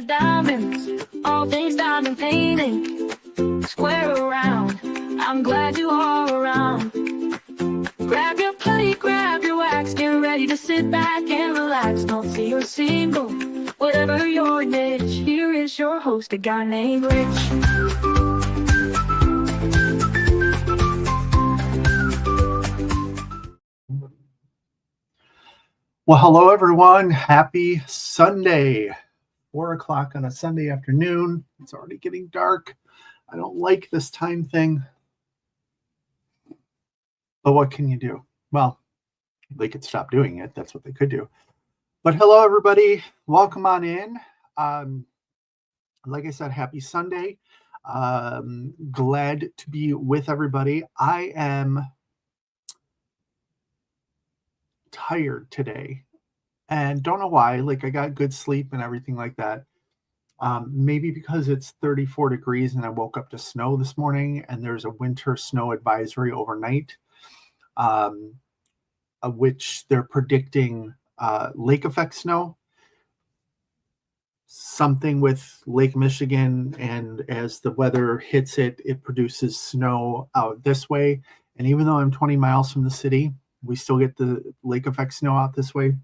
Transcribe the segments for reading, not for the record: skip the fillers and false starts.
diamonds, all things diamond painting. Square around, I'm glad you are around. Grab your plate, grab your wax, get ready to sit back and relax. Don't see you're single, whatever your niche. Here is your host, a guy named Rich. Well, hello, everyone. Happy Sunday. 4 o'clock on a Sunday afternoon. It's already getting dark. I don't like this time thing. But what can you do? Well, they could stop doing it. That's what they could do. But hello, everybody. Welcome on in. Like I said, happy Sunday. Glad to be with everybody. I am tired today and don't know why. Like, I got good sleep and everything like that. Maybe because it's 34 degrees and I woke up to snow this morning, and there's a winter snow advisory overnight, which they're predicting lake effect snow, something with Lake Michigan, and as the weather hits it, it produces snow out this way. And even though I'm 20 miles from the city, we still get the lake effect snow out this way,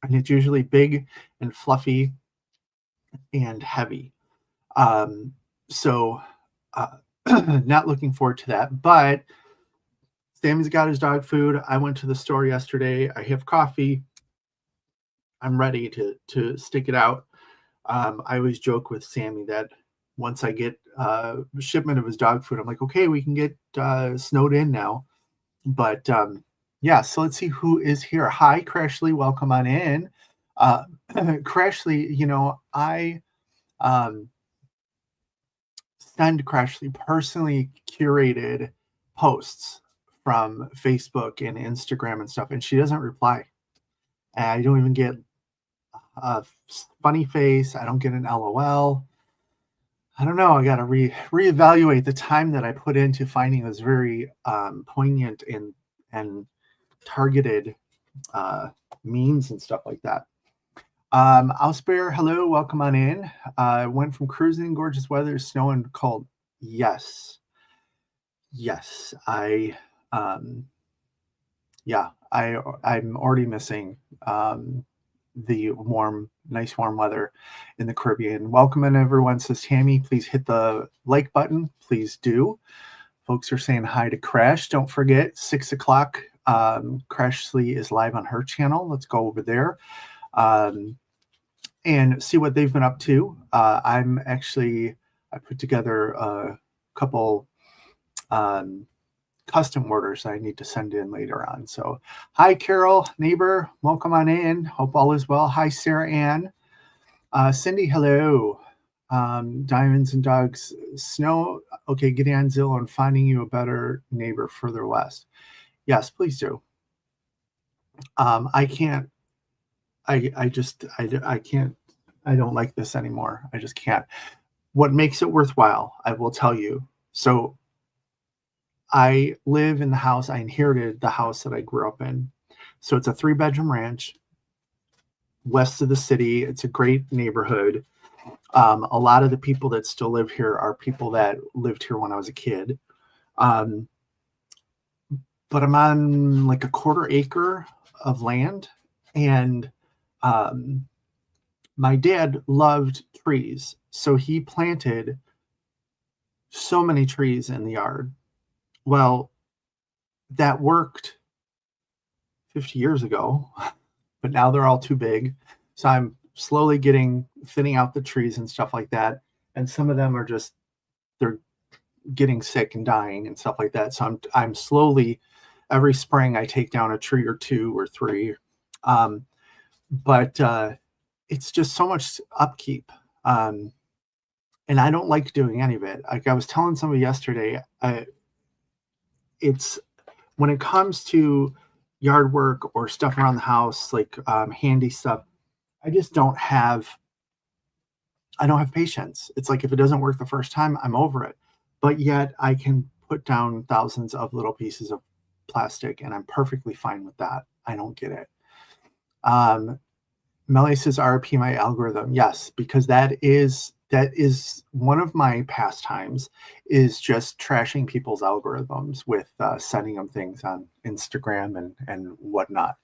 and it's usually big and fluffy and heavy. So not looking forward to that, but Sammy's got his dog food. I went to the store yesterday. I have coffee. I'm ready to stick it out. I always joke with Sammy that once I get a shipment of his dog food, I'm like, okay, we can get snowed in now. But yeah, so let's see who is here. Hi, Crashly. Welcome on in. Crashly, I send Crashly personally curated posts from Facebook and Instagram and stuff, and she doesn't reply. And I don't even get a funny face. I don't get an LOL. I don't know. I got to reevaluate the time that I put into finding this very poignant and targeted memes and stuff like that. Auspear, hello, welcome on in. Went from cruising, gorgeous weather, snow and cold. Yes, I'm already missing the nice warm weather in the Caribbean. Welcome in, everyone, says Tammy. Please hit the like button. Please do. Folks are saying hi to Crash. Don't forget, 6 o'clock, Crashly is live on her channel. Let's go over there and see what they've been up to. I put together a couple custom orders I need to send in later on. So hi, Carol, neighbor, welcome on in. Hope all is well. Hi, Sarah Ann. Cindy, hello. Diamonds and dogs, snow. Okay, get on Zillow and finding you a better neighbor further west. Yes, please do. I can't. I can't. I don't like this anymore. I just can't. What makes it worthwhile, I will tell you. So I live in the house. I inherited the house that I grew up in. So it's a 3-bedroom ranch west of the city. It's a great neighborhood. A lot of the people that still live here are people that lived here when I was a kid. But I'm on like a 1/4 acre of land, and my dad loved trees. So he planted so many trees in the yard. Well, that worked 50 years ago, but now they're all too big. So I'm slowly thinning out the trees and stuff like that. And some of them are they're getting sick and dying and stuff like that. So I'm slowly, every spring I take down a tree or 2 or 3. But it's just so much upkeep. And I don't like doing any of it. Like I was telling somebody yesterday, it's when it comes to yard work or stuff around the house, like handy stuff, I don't have patience. It's like if it doesn't work the first time, I'm over it. But yet I can put down thousands of little pieces of plastic and I'm perfectly fine with that. I don't get it. Melly says RP my algorithm. Yes, because that is one of my pastimes, is just trashing people's algorithms with sending them things on Instagram and whatnot.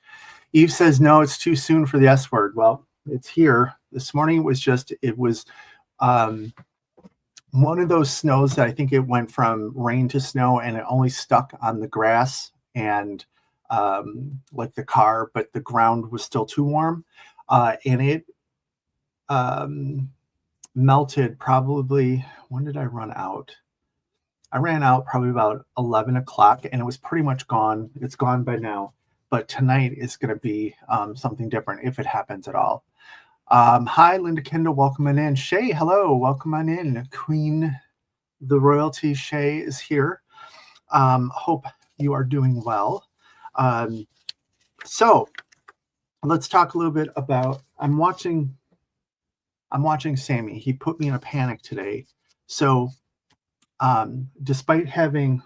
Eve says, no, it's too soon for the S word. Well, it's here. This morning it was one of those snows that I think it went from rain to snow and it only stuck on the grass and like the car, but the ground was still too warm. And it melted probably, when did I run out? I ran out probably about 11 o'clock and it was pretty much gone. It's gone by now. But tonight is going to be something different if it happens at all. Hi, Linda Kendall, welcome on in. Shay, hello, welcome on in. Queen, the royalty Shay is here. Hope you are doing well. So let's talk a little bit about, I'm watching Sammy. He put me in a panic today. So despite having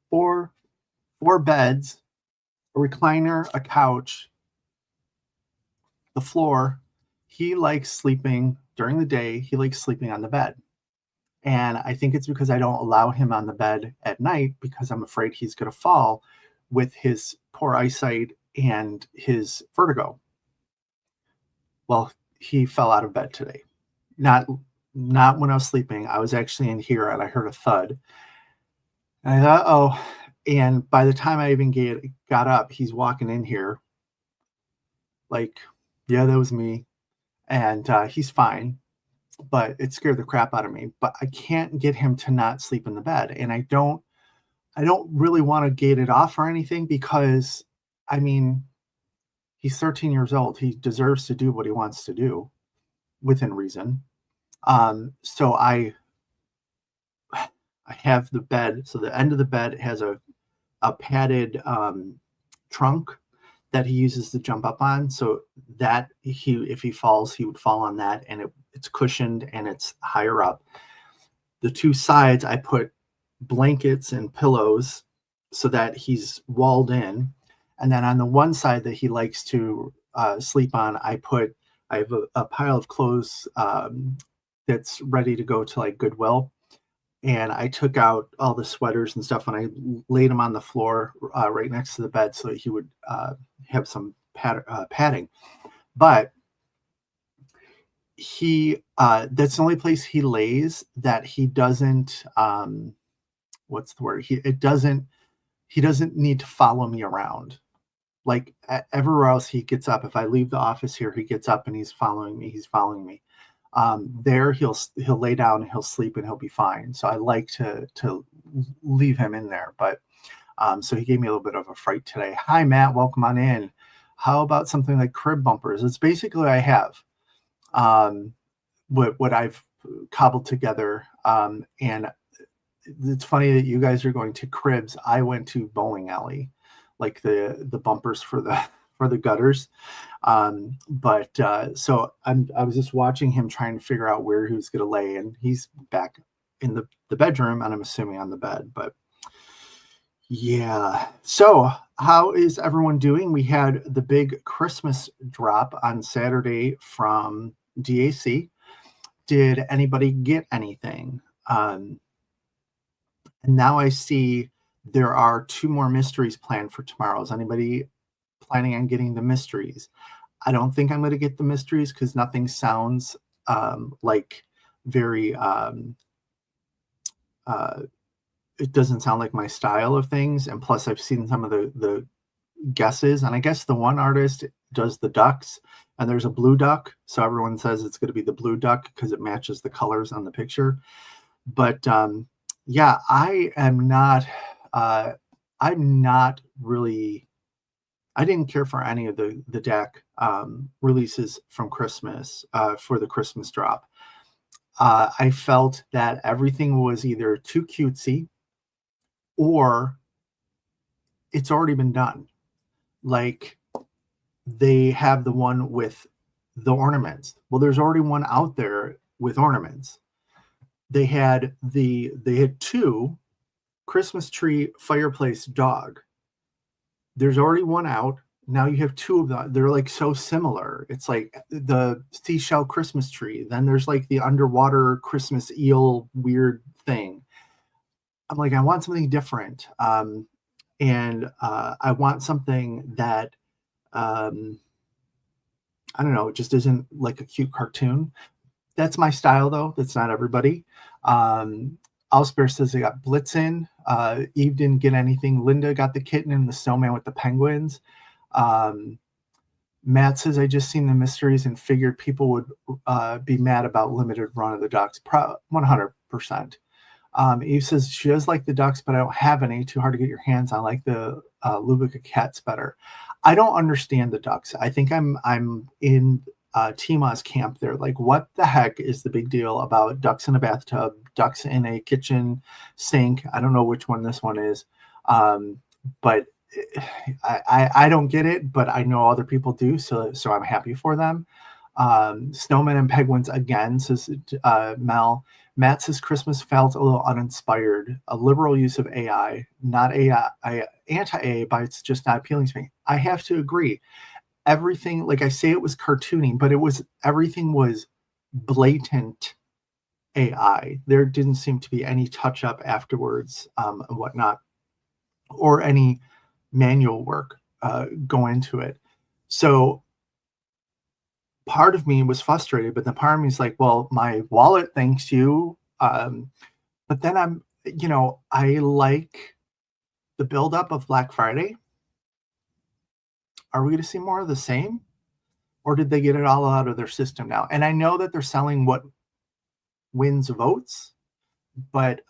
four beds, a recliner, a couch, the floor, he likes sleeping during the day. He likes sleeping on the bed. And I think it's because I don't allow him on the bed at night because I'm afraid he's going to fall with his poor eyesight and his vertigo. Well, he fell out of bed today. Not when I was sleeping. I was actually in here and I heard a thud. And I thought, oh, and by the time I even got up, he's walking in here like, yeah, that was me. And he's fine, but it scared the crap out of me. But I can't get him to not sleep in the bed. And I don't really want to gate it off or anything because, I mean, he's 13 years old. He deserves to do what he wants to do within reason. So I have the bed. So the end of the bed has a padded trunk that he uses to jump up on. So that if he falls, he would fall on that, and it's cushioned and it's higher up. The two sides, I put blankets and pillows so that he's walled in. And then on the one side that he likes to sleep on, I have a pile of clothes that's ready to go to like Goodwill. And I took out all the sweaters and stuff and I laid them on the floor right next to the bed so that he would have some padding. But that's the only place he lays that he doesn't, what's the word? He doesn't need to follow me around. Like everywhere else he gets up. If I leave the office here, he gets up and he's following me. There he'll lay down and he'll sleep and he'll be fine. So I like to leave him in there. But so he gave me a little bit of a fright today. Hi, Matt. Welcome on in. How about something like crib bumpers? It's basically I have what I've cobbled together. And it's funny that you guys are going to cribs. I went to bowling alley, like the bumpers for the gutters. So I was just watching him trying to figure out where he was going to lay, and he's back in the bedroom, and I'm assuming on the bed. But yeah. So how is everyone doing? We had the big Christmas drop on Saturday from DAC. Did anybody get anything? And now I see there are 2 more mysteries planned for tomorrow. Is anybody planning on getting the mysteries? I don't think I'm going to get the mysteries because nothing sounds like very it doesn't sound like my style of things. And plus I've seen some of the guesses, and I guess the one artist does the ducks and there's a blue duck. So everyone says it's going to be the blue duck because it matches the colors on the picture. But yeah, I'm not really, I didn't care for any of the deck releases from Christmas for the Christmas drop. I felt that everything was either too cutesy or it's already been done. Like they have the one with the ornaments. Well, there's already one out there with ornaments. They had 2 Christmas tree fireplace dog. There's already one out. Now you have two of them. They're like so similar. It's like the seashell Christmas tree. Then there's like the underwater Christmas eel weird thing. I'm like, I want something different. And I want something that, um, I don't know, it just isn't like a cute cartoon. That's my style, though. That's not everybody. Um, Owlsbear says they got Blitzen. Eve didn't get anything. Linda got the kitten and the snowman with the penguins. Um, Matt says, I just seen the mysteries and figured people would be mad about limited run of the ducks. 100%. Eve says she does like the ducks, but I don't have any. Too hard to get your hands on. I like the Lubica cats better. I don't understand the ducks. I think I'm in Tima's camp there. Like, what the heck is the big deal about ducks in a bathtub, ducks in a kitchen sink? I don't know which one this one is, but I don't get it. But I know other people do, so I'm happy for them. Snowmen and penguins again, says Mel. Matt says Christmas felt a little uninspired. A liberal use of AI, not AI, anti-AI, but it's just not appealing to me. I have to agree. Everything, like I say, it was cartoony, but everything was blatant AI. There didn't seem to be any touch up afterwards and whatnot, or any manual work go into it. So part of me was frustrated, but the part of me is like, well, my wallet thanks you. But then I like the buildup of Black Friday. Are we going to see more of the same? Or did they get it all out of their system now? And I know that they're selling what wins votes, but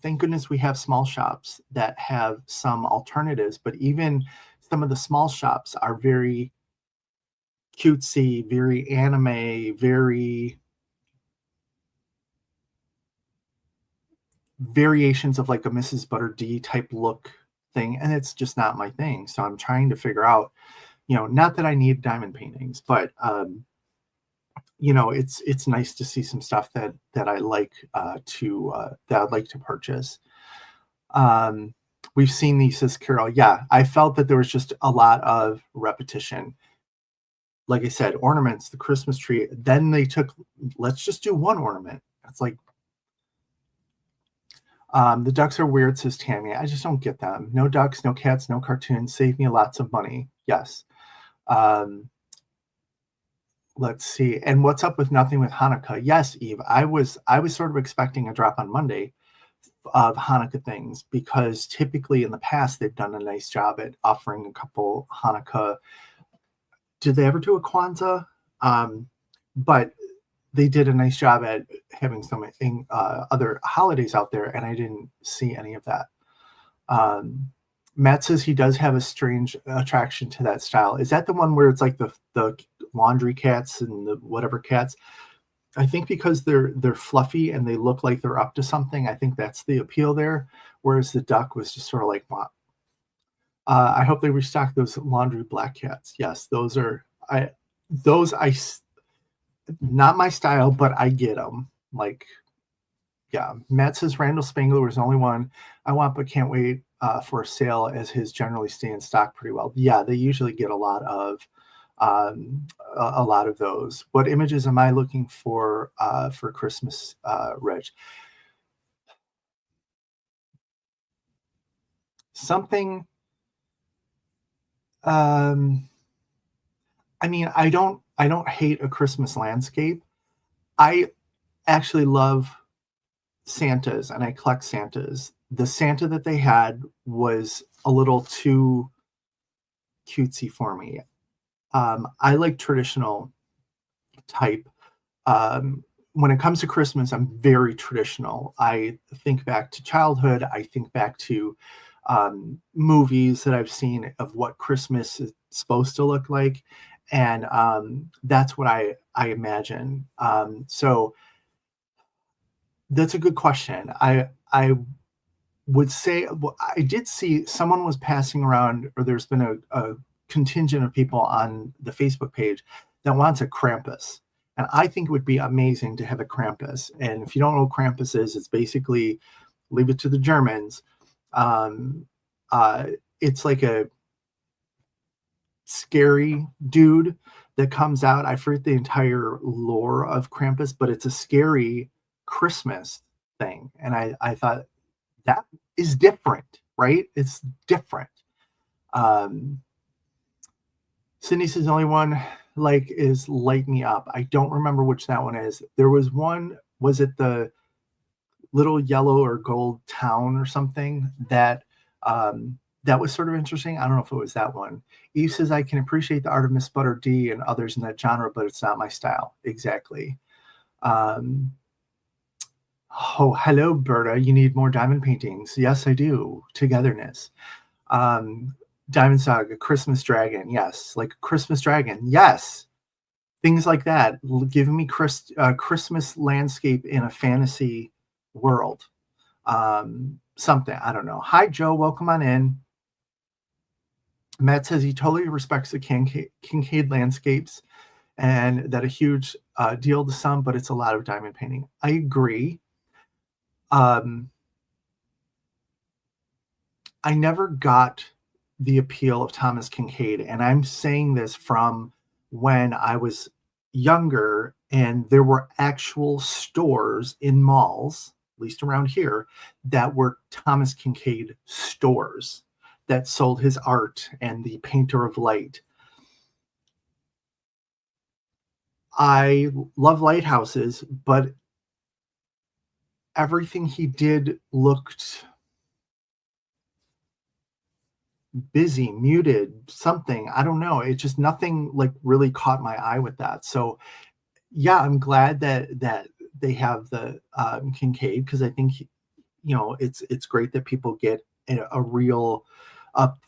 thank goodness we have small shops that have some alternatives. But even some of the small shops are very cutesy, very anime, very variations of like a Mrs. Butter D type look thing. And it's just not my thing. So I'm trying to figure out, not that I need diamond paintings, but it's nice to see some stuff that I like that I'd like to purchase. We've seen these, says Carol. Yeah, I felt that there was just a lot of repetition. Like I said, ornaments, the Christmas tree. Then they took, let's just do one ornament. It's like, the ducks are weird, says Tammy. I just don't get them. No ducks, no cats, no cartoons. Save me lots of money. Yes. Let's see. And what's up with nothing with Hanukkah? Yes, Eve. I was sort of expecting a drop on Monday of Hanukkah things, because typically in the past they've done a nice job at offering a couple Hanukkah. Did they ever do a Kwanzaa? But they did a nice job at having some other holidays out there, and I didn't see any of that. Matt says he does have a strange attraction to that style. Is that the one where it's like the laundry cats and the whatever cats? I think because they're fluffy and they look like they're up to something. I think that's the appeal there. Whereas the duck was just sort of like, wow. I hope they restock those laundry black cats. Yes, those not my style, but I get them. Like, yeah. Matt says Randall Spangler was the only one I want, but can't wait for a sale, as his generally stay in stock pretty well. Yeah, they usually get a lot of those. What images am I looking for Christmas, Rich? Something. I mean, I don't hate a Christmas landscape. I actually love Santas, and I collect Santas. The Santa that they had was a little too cutesy for me. I like traditional type. When it comes to Christmas, I'm very traditional. I think back to childhood. I think back to movies that I've seen of what Christmas is supposed to look like. And that's what I imagine. So that's a good question. I would say, well, I did see someone was passing around, or there's been a contingent of people on the Facebook page that wants a Krampus. And I think it would be amazing to have a Krampus. And if you don't know what Krampus is, it's basically, leave it to the Germans. It's like scary dude that comes out. I forget the entire lore of Krampus, but it's a scary Christmas thing. And I thought that is different, right? It's different. Sydney says the only one is Light Me Up. I don't remember which that one is. There was one, was it the little yellow or gold town or something that that was sort of interesting. I don't know if it was that one. Eve says, I can appreciate the art of Miss Butter D and others in that genre, but it's not my style. Exactly. Oh, hello, Berta. You need more diamond paintings. Yes, I do. Togetherness. Diamond Saga, Christmas Dragon. Yes. Like Christmas Dragon. Yes. Things like that. Give me Christmas landscape in a fantasy world. Something. I don't know. Hi, Joe. Welcome on in. Matt says he totally respects the Kincaid landscapes and that a huge deal to some, but it's a lot of diamond painting. I agree. I never got the appeal of Thomas Kincaid, and I'm saying this from when I was younger and there were actual stores in malls, at least around here, that were Thomas Kincaid stores that sold his art and the Painter of Light. I love lighthouses, but everything he did looked busy, muted, something. I don't know. It just nothing really caught my eye with that. So yeah, I'm glad that they have the Kincaid, because I think it's great that people get a real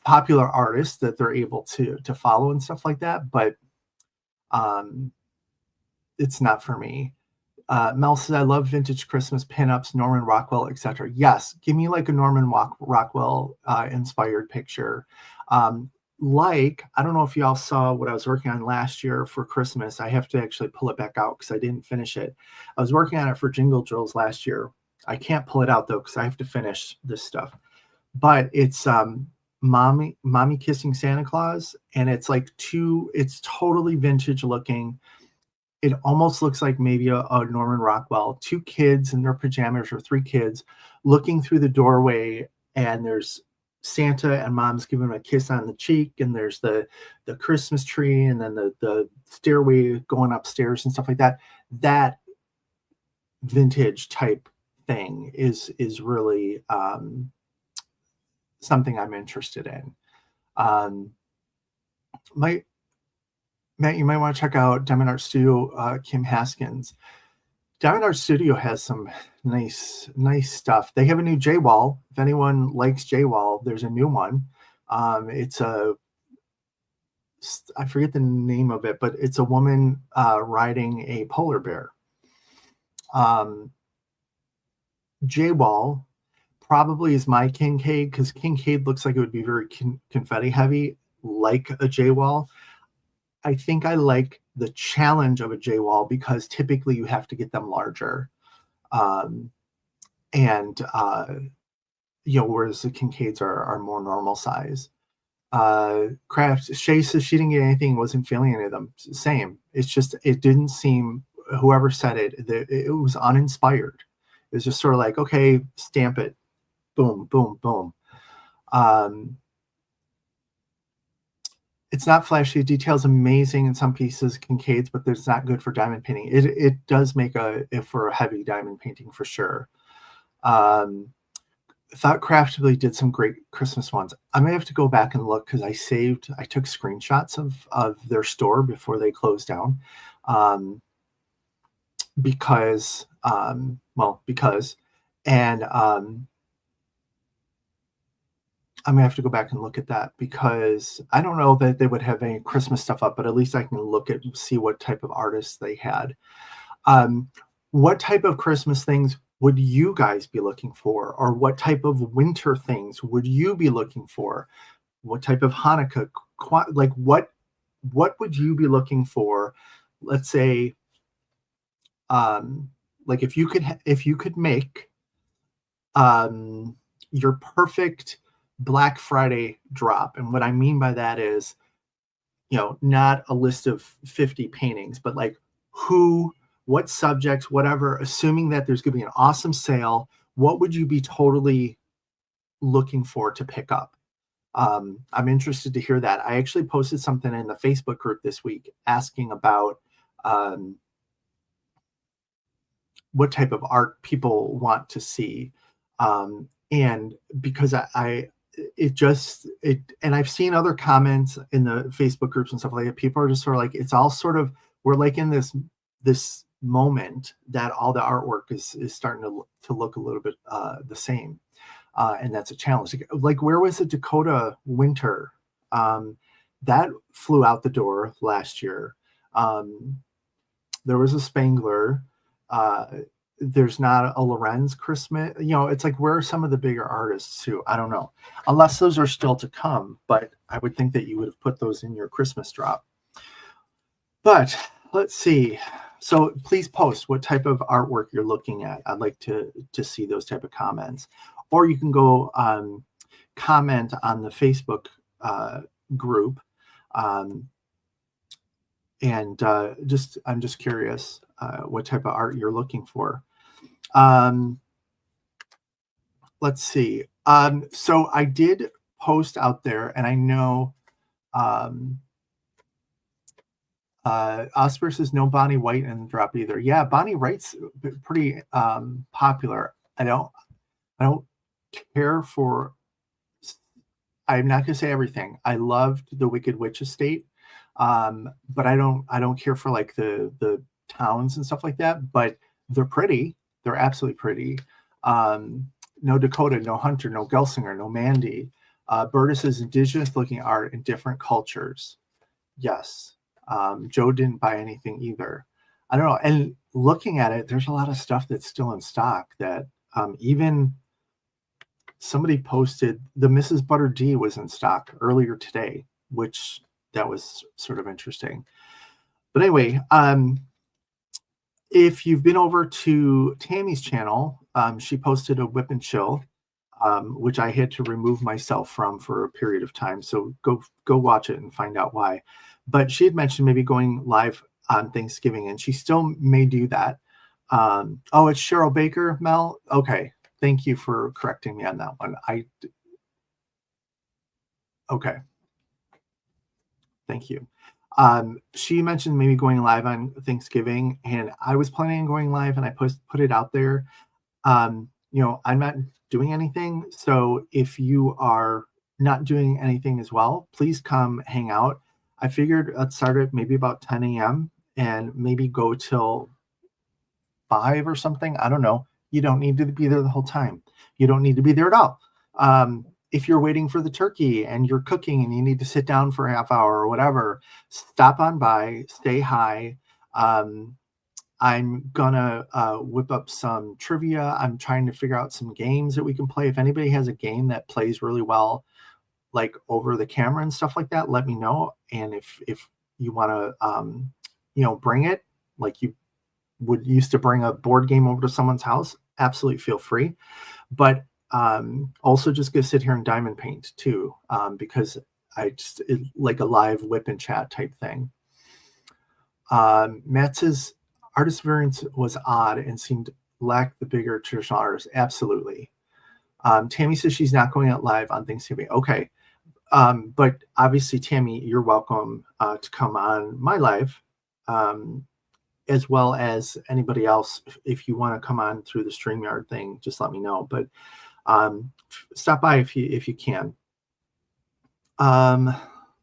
popular artist that they're able to follow and stuff like that. But it's not for me. Mel says, I love vintage Christmas pinups, Norman Rockwell, etc. Yes, give me a Norman Rockwell inspired picture. I don't know if y'all saw what I was working on last year for Christmas. I have to actually pull it back out because I didn't finish it. I was working on it for Jingle Drills last year. I can't pull it out though because I have to finish this stuff. But it's mommy kissing Santa Claus, and it's it's totally vintage looking. It almost looks like maybe a Norman Rockwell, 2 kids in their pajamas, or 3 kids looking through the doorway, and there's Santa and mom's giving him a kiss on the cheek, and there's the Christmas tree, and then the stairway going upstairs and stuff like that. That vintage type thing is really something I'm interested in. Matt, you might want to check out Diamond Art Studio, Kim Haskins. Diamond Art Studio has some nice stuff. They have a new J-Wall. If anyone likes J-Wall, there's a new one. It's I forget the name of it, but it's a woman riding a polar bear. J-Wall probably is my Kincaid, because Kincaid looks like it would be very confetti heavy, like a J-Wall. I think I like the challenge of a J-Wall because typically you have to get them larger. Whereas the Kincaids are more normal size. Craft, Shay says she didn't get anything, wasn't feeling any of them. Same. It's just, it didn't seem, whoever said it, it was uninspired. It was just sort of like, okay, stamp it. Boom, boom, boom. It's not flashy. The detail's amazing in some pieces, Kincaids, but it's not good for diamond painting. It does make for a heavy diamond painting for sure. Thought Craftably did some great Christmas ones. I may have to go back and look because I took screenshots of their store before they closed down. Because I'm gonna have to go back and look at that, because I don't know that they would have any Christmas stuff up, but at least I can look at and see what type of artists they had. What type of Christmas things would you guys be looking for? Or what type of winter things would you be looking for? What type of Hanukkah, what would you be looking for? Let's say, if you could make your perfect Black Friday drop. And what I mean by that is not a list of 50 paintings, but like who, what subjects, whatever, assuming that there's going to be an awesome sale, what would you be totally looking for to pick up? I'm interested to hear that. I actually posted something in the Facebook group this week asking about what type of art people want to see. And because and I've seen other comments in the Facebook groups and stuff like that. People are just sort of like, it's all sort of, we're like in this moment that all the artwork is starting to look a little bit the same. And that's a challenge. Like, where was the Dakota winter? That flew out the door last year. There was a Spangler. There's not a Lorenz Christmas. It's like, where are some of the bigger artists too? I don't know. Unless those are still to come, but I would think that you would have put those in your Christmas drop. But let's see. So please post what type of artwork you're looking at. I'd like to see those type of comments. Or you can go comment on the Facebook group. And I'm just curious what type of art you're looking for. Let's see. So I did post out there, and I know Oscar says no Bonnie White in the drop either. Yeah, Bonnie Wright's pretty popular. I don't care for, I'm not gonna say everything. I loved the Wicked Witch Estate, but I don't care for like the towns and stuff like that. But they're pretty. They're absolutely pretty. No Dakota, no Hunter, no Gelsinger, no Mandy. Burtis is indigenous looking art in different cultures. Yes. Joe didn't buy anything either. I don't know. And looking at it, there's a lot of stuff that's still in stock that even somebody posted the Mrs. Butter D was in stock earlier today, which that was sort of interesting. But anyway, if you've been over to Tammy's channel, she posted a whip and chill, which I had to remove myself from for a period of time. So go watch it and find out why. But she had mentioned maybe going live on Thanksgiving, and she still may do that. Oh, it's Cheryl Baker, Mel. Okay, thank you for correcting me on that one. Okay, thank you. She mentioned maybe going live on Thanksgiving, and I was planning on going live, and I put it out there. I'm not doing anything, so if you are not doing anything as well, please come hang out. I figured I'd start at maybe about 10 a.m. and maybe go till 5 or something. I don't know. You don't need to be there the whole time. You don't need to be there at all. If you're waiting for the turkey and you're cooking and you need to sit down for a half hour or whatever, stop on by, say hi. I'm gonna whip up some trivia. I'm trying to figure out some games that we can play. If anybody has a game that plays really well, like over the camera and stuff like that, let me know. And if you want to bring it, like you would used to bring a board game over to someone's house, absolutely feel free. But also just go sit here and diamond paint too, because like a live whip and chat type thing. Matt says artist variance was odd and seemed lack the bigger traditional artists. Absolutely. Tammy says she's not going out live on Thanksgiving. Okay. But obviously, Tammy, you're welcome to come on my live, as well as anybody else. If you want to come on through the StreamYard thing, just let me know. But stop by if you can.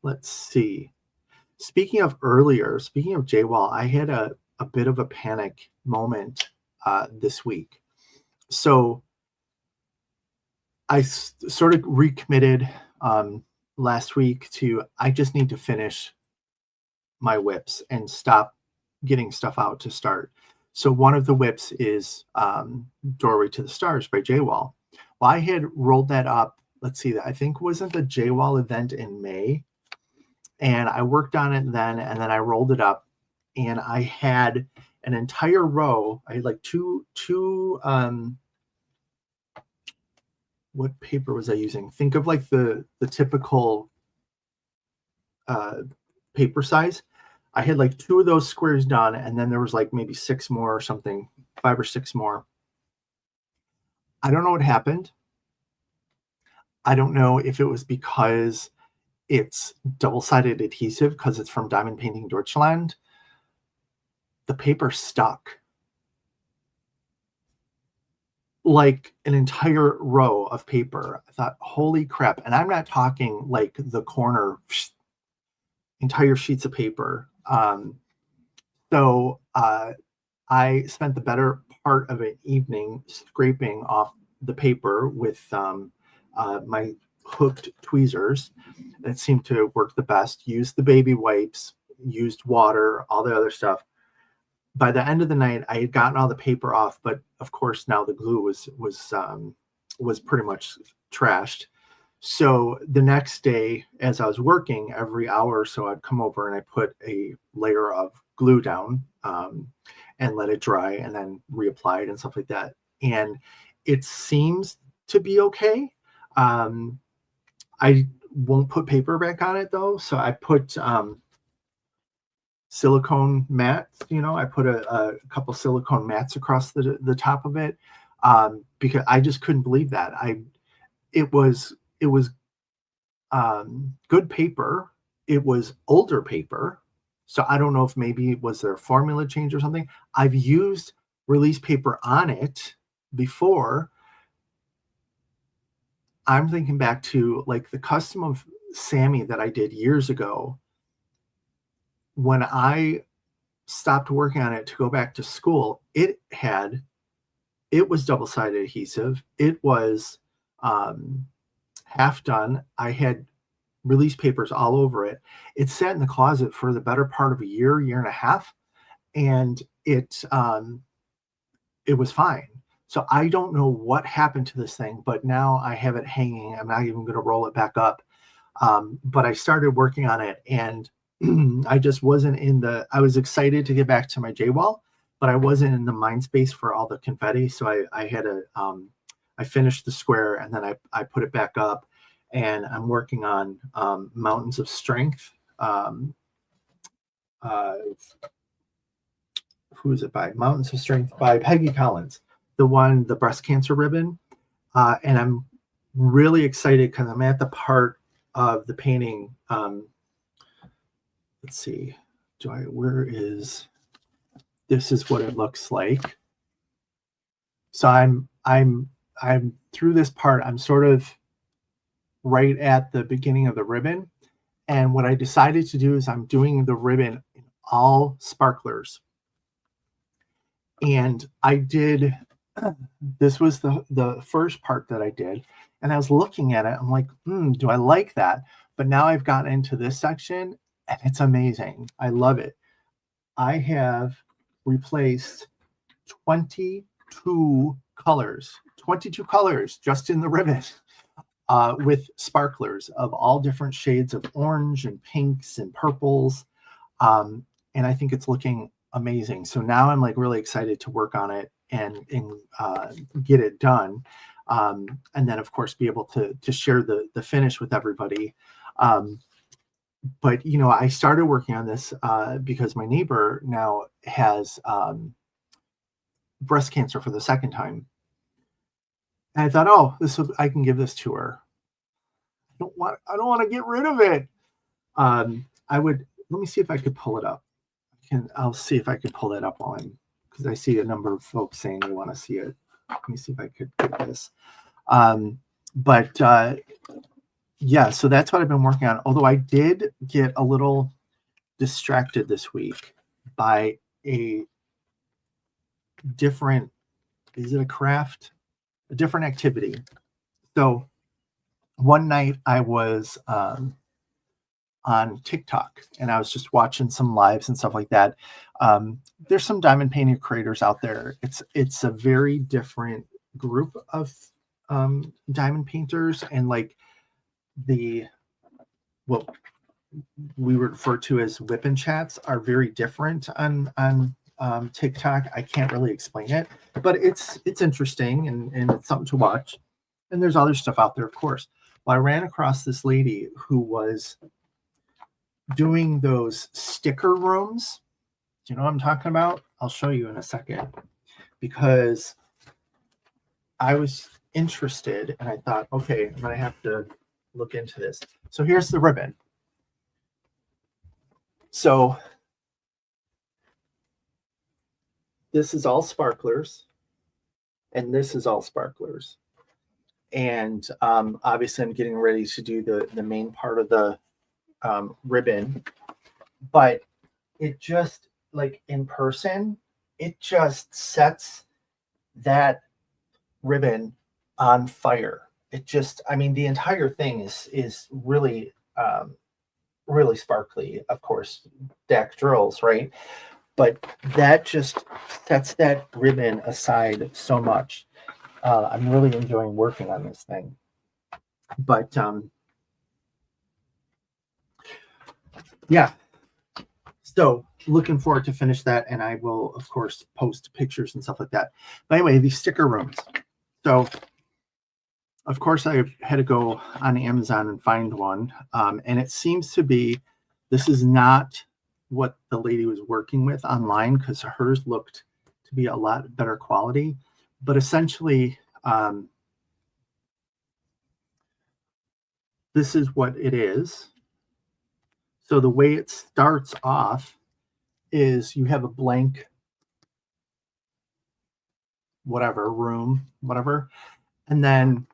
Let's see. Speaking of JWall, I had a bit of a panic moment this week. So I sort of recommitted last week to, I just need to finish my whips and stop getting stuff out to start. So one of the whips is Doorway to the Stars by JWall. Well, I had rolled that up. Let's see, I think wasn't the JWall event in May. And I worked on it then, and then I rolled it up, and I had an entire row. I had like two what paper was I using? Think of like the typical paper size. I had like 2 of those squares done, and then there was like maybe 6 more or something, 5 or 6 more. I don't know what happened. I don't know if it was because it's double-sided adhesive because it's from Diamond Painting Deutschland. The paper stuck. Like an entire row of paper. I thought, holy crap. And I'm not talking like the corner, entire sheets of paper. So I spent the better part of an evening scraping off the paper with my hooked tweezers. That seemed to work the best. Used the baby wipes, used water, all the other stuff. By the end of the night, I had gotten all the paper off, but of course now the glue was pretty much trashed. So the next day, as I was working, every hour or so, I'd come over and I put a layer of glue down and let it dry, and then reapply it and stuff like that. And it seems to be okay. I won't put paper back on it though, so I put silicone mats. I put a couple silicone mats across the top of it because I just couldn't believe that. It was good paper. It was older paper, so I don't know if maybe was there a formula change or something. I've used release paper on it before. I'm thinking back to like the custom of Sammy that I did years ago. When I stopped working on it to go back to school, it was double-sided adhesive. It was half done. I had release papers all over it. It sat in the closet for the better part of a year and a half, and it was fine. So I don't know what happened to this thing, but now I have it hanging. I'm not even going to roll it back up. But I started working on it, and I just wasn't I was excited to get back to my J-wall, but I wasn't in the mind space for all the confetti. So I had I finished the square, and then I put it back up, and I'm working on Mountains of Strength. Who is it by? Mountains of Strength by Peggy Collins, the breast cancer ribbon. And I'm really excited because I'm at the part of the painting. Let's see, this is what it looks like. So I'm through this part. I'm sort of right at the beginning of the ribbon. And what I decided to do is I'm doing the ribbon in all sparklers. And I did, this was the first part that I did. And I was looking at it. I'm like, do I like that? But now I've gotten into this section, and it's amazing. I love it. I have replaced 22 colors just in the ribbon with sparklers of all different shades of orange and pinks and purples. And I think it's looking amazing. So now I'm like really excited to work on it and get it done. And then of course be able to share the finish with everybody. But I started working on this because my neighbor now has breast cancer for the second time. And I thought, I can give this to her. I don't want to get rid of it. Let me see if I could pull it up. I'll see if I could pull it up because I see a number of folks saying they want to see it. Let me see if I could get this. Yeah, so that's what I've been working on. Although I did get a little distracted this week by a different, is it a craft? A different activity. So one night I was on TikTok, and I was just watching some lives and stuff like that. There's some diamond painting creators out there. It's a very different group of diamond painters, and like what we refer to as whipping chats are very different on TikTok. I can't really explain it, but it's interesting and it's something to watch. And there's other stuff out there, of course. Well, I ran across this lady who was doing those sticker rooms. Do you know what I'm talking about? I'll show you in a second, because I was interested and I thought, okay, I'm going to have to look into this. So here's the ribbon. So this is all sparklers, and this is all sparklers. And obviously I'm getting ready to do the main part of the ribbon, but it just, like, in person, it just sets that ribbon on fire. It just, I mean, the entire thing is really really sparkly, of course, Dak drills, right? But that just sets that ribbon aside so much. I'm really enjoying working on this thing. But yeah, so looking forward to finish that, and I will, of course, post pictures and stuff like that. But anyway, these sticker rooms. So of course I had to go on Amazon and find one, and it seems to be, this is not what the lady was working with online, because hers looked to be a lot better quality. But essentially, this is what it is. So the way it starts off is you have a blank whatever room, whatever, and then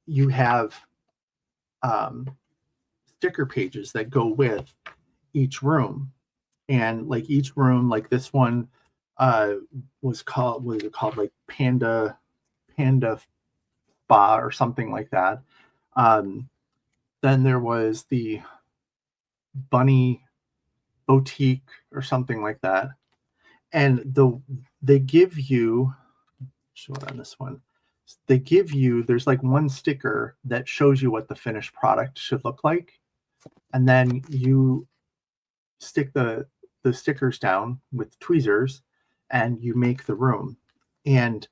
you have sticker pages that go with each room. And like each room, like this one was called like Panda Spa or something like that. Then there was the Bunny Boutique or something like that. And they give you, show it on this one, they give you, there's like one sticker that shows you what the finished product should look like, and then you stick the stickers down with tweezers and you make the room. And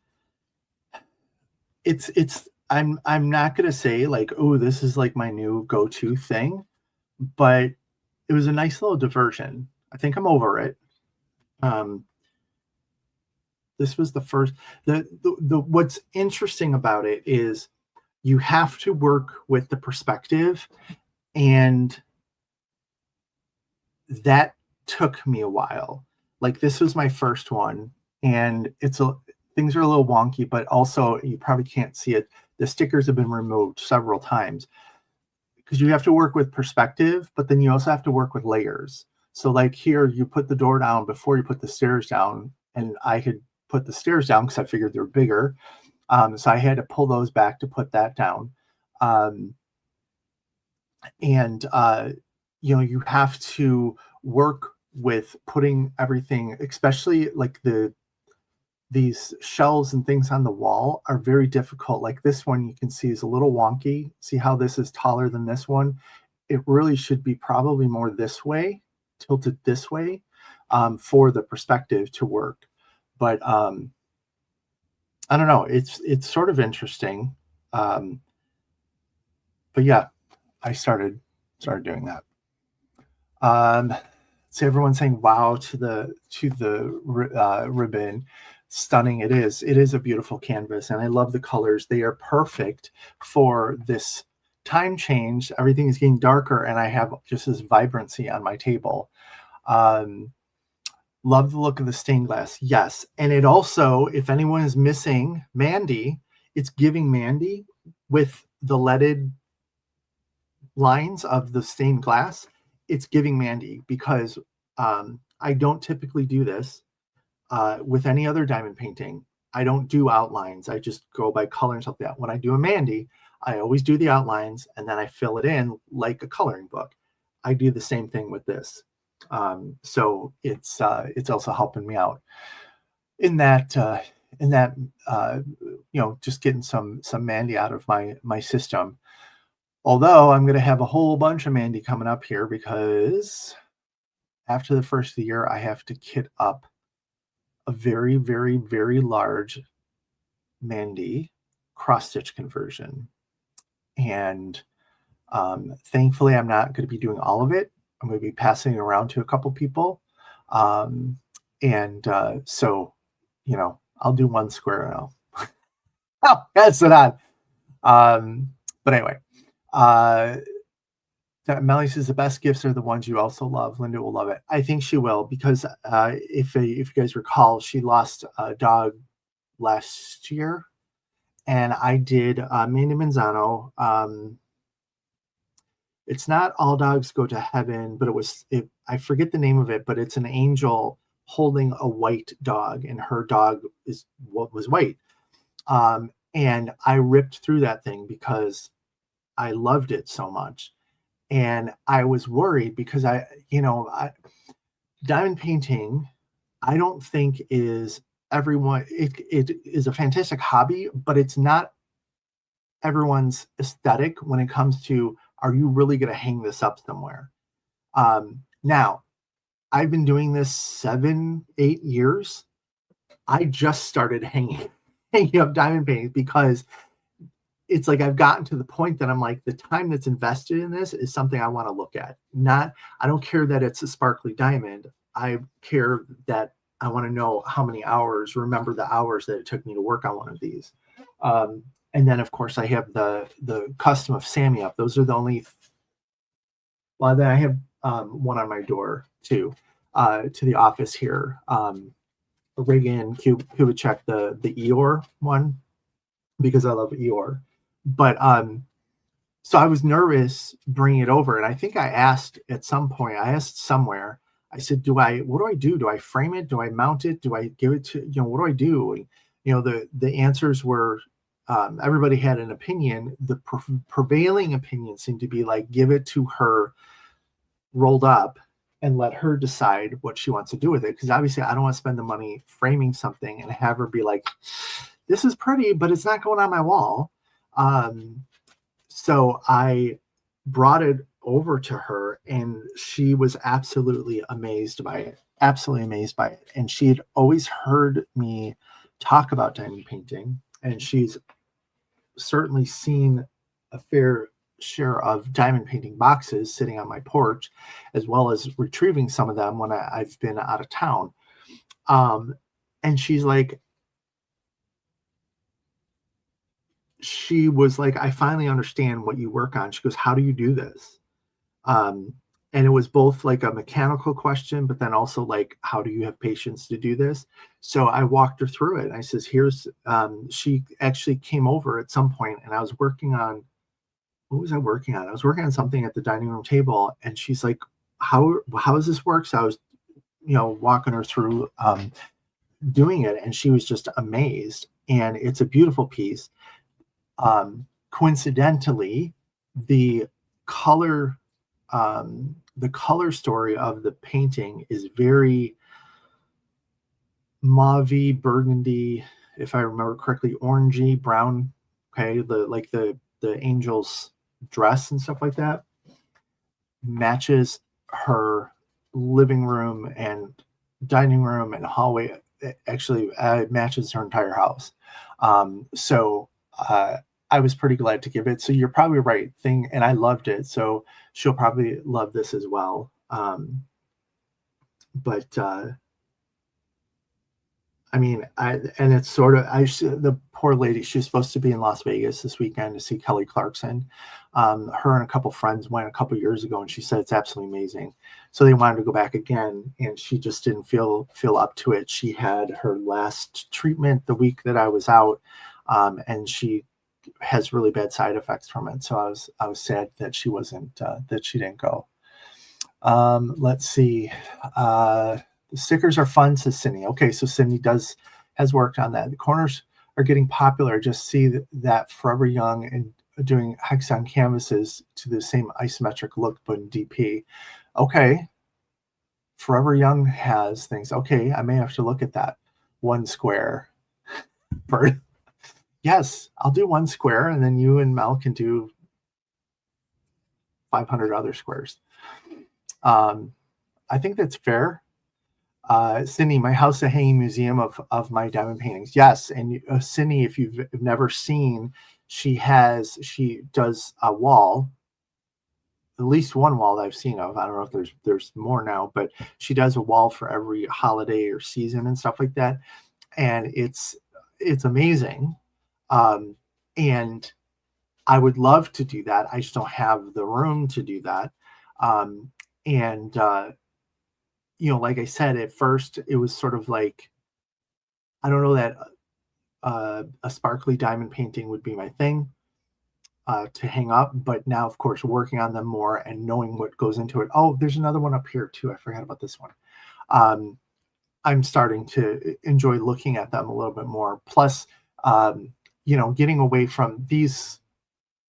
it's I'm not gonna say like, oh, this is like my new go-to thing, but it was a nice little diversion. I think I'm over it. This was the first, the what's interesting about it is you have to work with the perspective, and that took me a while. Like, this was my first one, and things are a little wonky, but also you probably can't see it. The stickers have been removed several times because you have to work with perspective, but then you also have to work with layers. So like here, you put the door down before you put the stairs down, and I had put the stairs down because I figured they were bigger. So I had to pull those back to put that down. You have to work with putting everything, especially like these shelves and things on the wall are very difficult. Like this one, you can see is a little wonky. See how this is taller than this one? It really should be probably more this way, tilted this way, for the perspective to work. But I don't know. It's sort of interesting. But yeah, I started doing that. So everyone's saying wow to the ribbon. Stunning. It is a beautiful canvas, and I love the colors. They are perfect for this time change. Everything is getting darker, and I have just this vibrancy on my table. Love the look of the stained glass. Yes. And it also, if anyone is missing Mandy, it's giving Mandy with the leaded lines of the stained glass. It's giving Mandy, because I don't typically do this with any other diamond painting. I don't do outlines. I just go by color and stuff like that. When I do a Mandy, I always do the outlines, and then I fill it in like a coloring book. I do the same thing with this. So it's also helping me out in that just getting some Mandy out of my system. Although I'm going to have a whole bunch of Mandy coming up here, because after the first of the year, I have to kit up a very, very, very large Mandy cross-stitch conversion. And thankfully, I'm not going to be doing all of it. I'm going to be passing it around to a couple people. So, I'll do 1 square now. Oh, that's it on. But anyway, Melly says the best gifts are the ones you also love. Linda will love it. I think she will, because if you guys recall, she lost a dog last year, and I did Mandy Manzano. It's not All Dogs Go to Heaven, but I forget the name of it, but it's an angel holding a white dog, and her dog was white. And I ripped through that thing because I loved it so much. And I was worried because diamond painting, I don't think is everyone. It is a fantastic hobby, but it's not everyone's aesthetic when it comes to, are you really going to hang this up somewhere? Now, I've been doing this 7-8 years. I just started hanging up diamond paintings because it's like I've gotten to the point that I'm like, the time that's invested in this is something I want to look at. I don't care that it's a sparkly diamond. I care that I want to know how many hours, remember the hours that it took me to work on one of these. And then, of course, I have the custom of Sammy up. Those are the only. Well, then I have one on my door too, to the office here. Reagan Kubitschek, the Eeyore one, because I love Eeyore. But so I was nervous bringing it over, and I think I asked at some point. I asked somewhere. I said, what do I do? Do I frame it? Do I mount it? Do I give it to, what do I do? And, the answers were, everybody had an opinion. The prevailing opinion seemed to be like, give it to her rolled up and let her decide what she wants to do with it. Because obviously I don't want to spend the money framing something and have her be like, this is pretty, but it's not going on my wall. So I brought it over to her, and she was absolutely amazed by it. And she had always heard me talk about diamond painting, and she's certainly seen a fair share of diamond painting boxes sitting on my porch, as well as retrieving some of them when I've been out of town. And she was like, I finally understand what you work on. She goes, how do you do this? And it was both like a mechanical question, but then also like, how do you have patience to do this? So I walked her through it. I says, she actually came over at some point, and I was working on, what was I working on? I was working on something at the dining room table, and she's like, how does this work? So I was, walking her through doing it, and she was just amazed. And it's a beautiful piece. Coincidentally, the color story of the painting is very mauve, burgundy, if I remember correctly, orangey, brown. Okay, the angel's dress and stuff like that matches her living room and dining room and hallway. Actually, matches her entire house. So I was pretty glad to give it. So you're probably right, and I loved it. So she'll probably love this as well. I mean, and it's sort of, the poor lady, she was supposed to be in Las Vegas this weekend to see Kelly Clarkson. Her and a couple friends went a couple years ago, and she said it's absolutely amazing. So they wanted to go back again, and she just didn't feel up to it. She had her last treatment the week that I was out, and she has really bad side effects from it. So I was sad that she didn't go. Let's see. The stickers are fun, says Cindy. Okay, so Cindy has worked on that. The corners are getting popular. Just see that Forever Young and doing hexagon canvases to the same isometric look, but in DP. Okay. Forever Young has things. Okay, I may have to look at that. 1 square. Yes, I'll do 1 square, and then you and Mel can do 500 other squares. I think that's fair. Cindy, my house is a hanging museum of my diamond paintings. Yes, and Cindy, if you've never seen, she does a wall at least one wall that I've seen of. I don't know if there's more now, but she does a wall for every holiday or season and stuff like that, and it's amazing. And I would love to do that. I just don't have the room to do that. And like I said, at first it was sort of like, I don't know that a sparkly diamond painting would be my thing to hang up, but now, of course, working on them more and knowing what goes into it. Oh, there's another one up here too. I forgot about this one. I'm starting to enjoy looking at them a little bit more. Plus, getting away from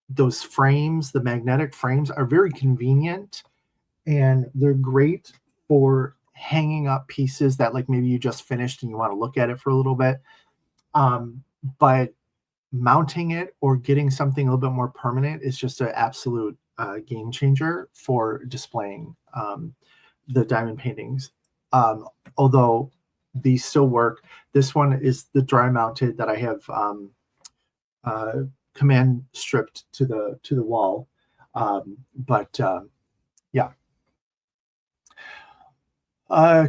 those frames. The magnetic frames are very convenient, and they're great for hanging up pieces that, like, maybe you just finished and you want to look at it for a little bit. But mounting it or getting something a little bit more permanent is just an absolute game changer for displaying the diamond paintings. Although these still work. This one is the dry mounted that I have command stripped to the wall. Yeah.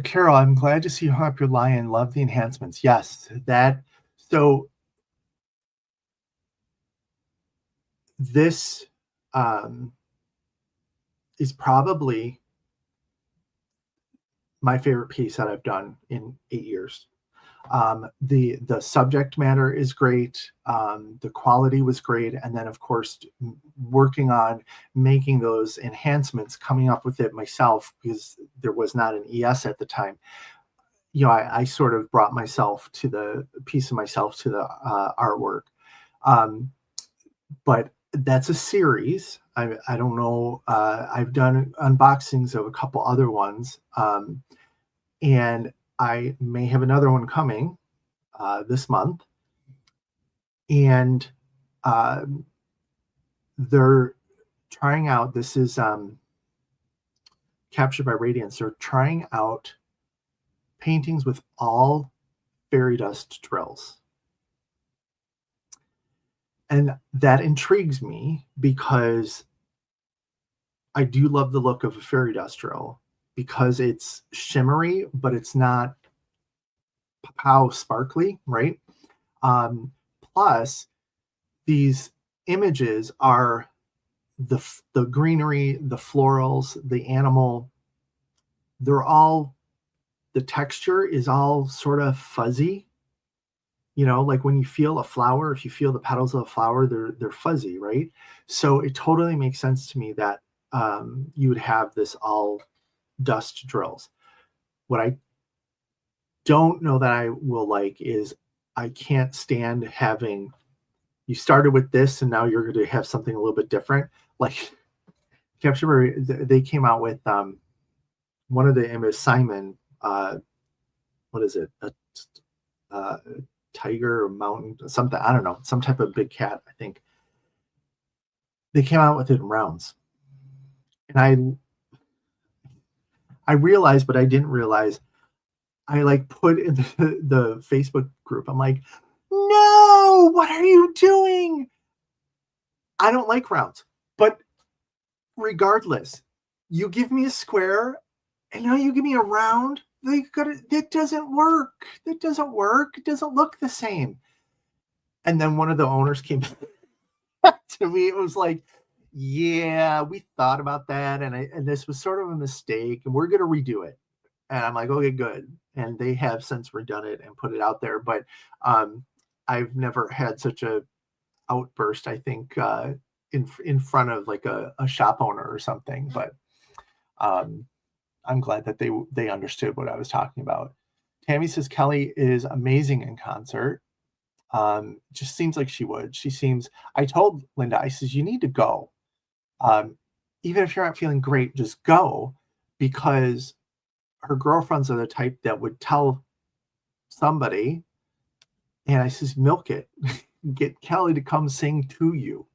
Carol, I'm glad to see you hung up your lion. Love the enhancements. Yes, so this is probably my favorite piece that I've done in 8 years. The subject matter is great. The quality was great. And then, of course, working on making those enhancements, coming up with it myself, because there was not an ES at the time. I sort of brought myself to the artwork. But that's a series. I don't know. I've done unboxings of a couple other ones. And I may have another one coming this month. And they're trying out, this is Captured by Radiance. They're trying out paintings with all fairy dust drills. And that intrigues me because I do love the look of a fairy dust drill, because it's shimmery, but it's not pow sparkly, right? Plus, these images are the greenery, the florals, the animal. The texture is all sort of fuzzy. Like when you feel a flower, if you feel the petals of a flower, they're fuzzy, right? So it totally makes sense to me that you would have this all dust drills. What I don't know that I will like is, I can't stand having, you started with this and now you're going to have something a little bit different. Like Capture, they came out with one of the images, Simon, what is it? A tiger or mountain, something, I don't know, some type of big cat, I think. They came out with it in rounds. And I realized, but I didn't realize, I put in the Facebook group, I'm like, no, what are you doing? I don't like rounds. But regardless, you give me a square and now you give me a round, that doesn't work. That doesn't work. It doesn't look the same. And then one of the owners came to me. It was like, yeah, we thought about that. And this was sort of a mistake, and we're going to redo it. And I'm like, okay, good. And they have since redone it and put it out there. But I've never had such a outburst, I think, in front of like a shop owner or something. But I'm glad that they understood what I was talking about. Tammy says Kelly is amazing in concert. Just seems like she would. I told Linda, I says, you need to go. Even if you're not feeling great, just go, because her girlfriends are the type that would tell somebody, and I says, milk it. Get Kelly to come sing to you.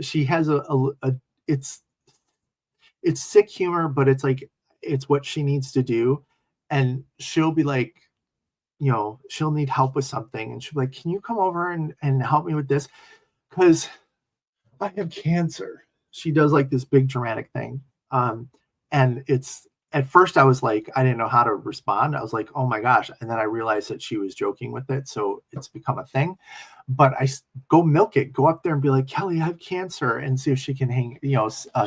She has it's sick humor, but it's like, it's what she needs to do. And she'll be like, she'll need help with something, and she'll be like, can you come over and help me with this? Because I have cancer. she does like this big dramatic thing. And it's, at first I was like, I didn't know how to respond. I was like, oh my gosh. And then I realized that she was joking with it. So it's become a thing. But go milk it, go up there and be like, Kelly, I have cancer, and see if she can hang,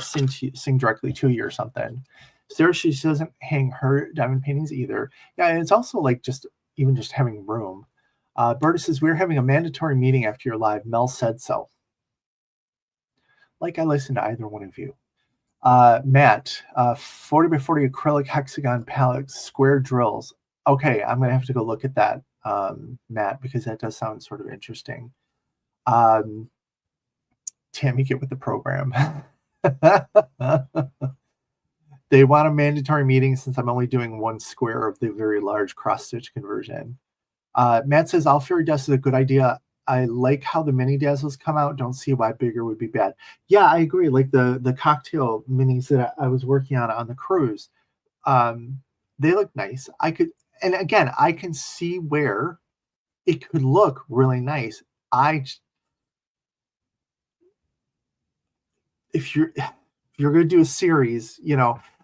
sing directly to you or something. Sarah, she doesn't hang her diamond paintings either. Yeah, and it's also like just having room. Berta says, we're having a mandatory meeting after your live. Mel said so. Like I listened to either one of you. Matt, 40 by 40 acrylic hexagon palettes, square drills. Okay, I'm going to have to go look at that, Matt, because that does sound sort of interesting. Tammy, get with the program. They want a mandatory meeting since I'm only doing one square of the very large cross-stitch conversion. Matt says, all fairy dust is a good idea. I like how the mini dazzles come out. Don't see why bigger would be bad. Yeah, I agree. Like the cocktail minis that I was working on the cruise, they look nice. And again, I can see where it could look really nice. If you're going to do a series,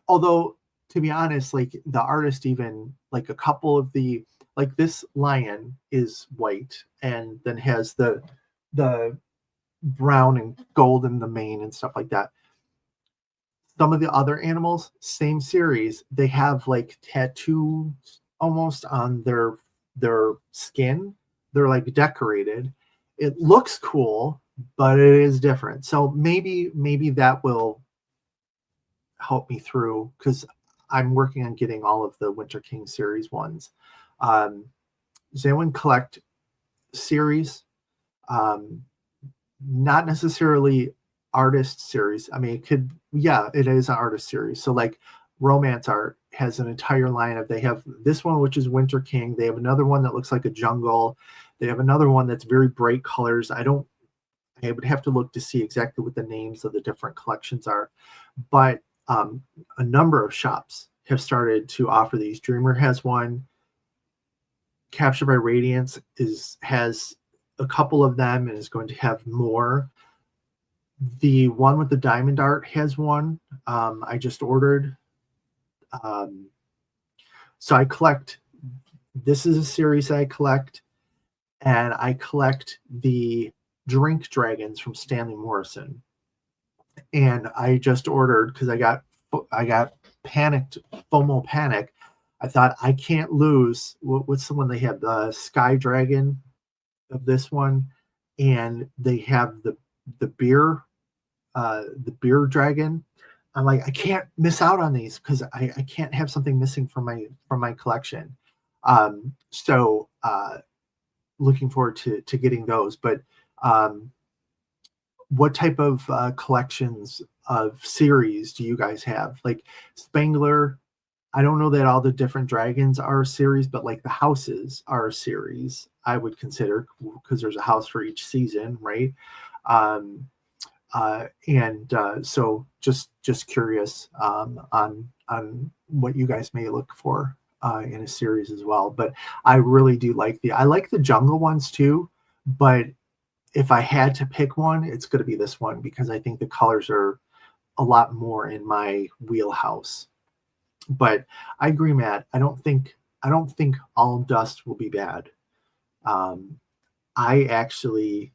although to be honest, like the artist, even like a couple of the, like this lion is white and then has the brown and gold in the mane and stuff like that. Some of the other animals, same series, they have like tattoos almost on their skin. They're like decorated. It looks cool, but it is different. So maybe that will help me through, because I'm working on getting all of the Winter King series ones. Does anyone collect series? Not necessarily artist series. I mean, it could, yeah, it is an artist series. So like Romance Art has an entire line of, they have this one, which is Winter King. They have another one that looks like a jungle. They have another one that's very bright colors. I would have to look to see exactly what the names of the different collections are. But a number of shops have started to offer these. Dreamer has one. Captured by Radiance has a couple of them and is going to have more. The one with the diamond art has one. I just ordered. So I collect. This is a series I collect, and I collect the Drink Dragons from Stanley Morrison. And I just ordered because I got panicked, FOMO panic. I thought, I can't lose. What's the one they have? The Sky Dragon of this one, and they have the beer dragon. I'm like, I can't miss out on these because I can't have something missing from my collection. So looking forward to getting those. But what type of collections of series do you guys have? Like Spangler, I don't know that all the different dragons are a series, but like the houses are a series, I would consider, because there's a house for each season, right? So just curious on what you guys may look for in a series as well. But I really do like the jungle ones too. But if I had to pick one, it's going to be this one, because I think the colors are a lot more in my wheelhouse. But I agree, Matt. I don't think all dust will be bad. I actually,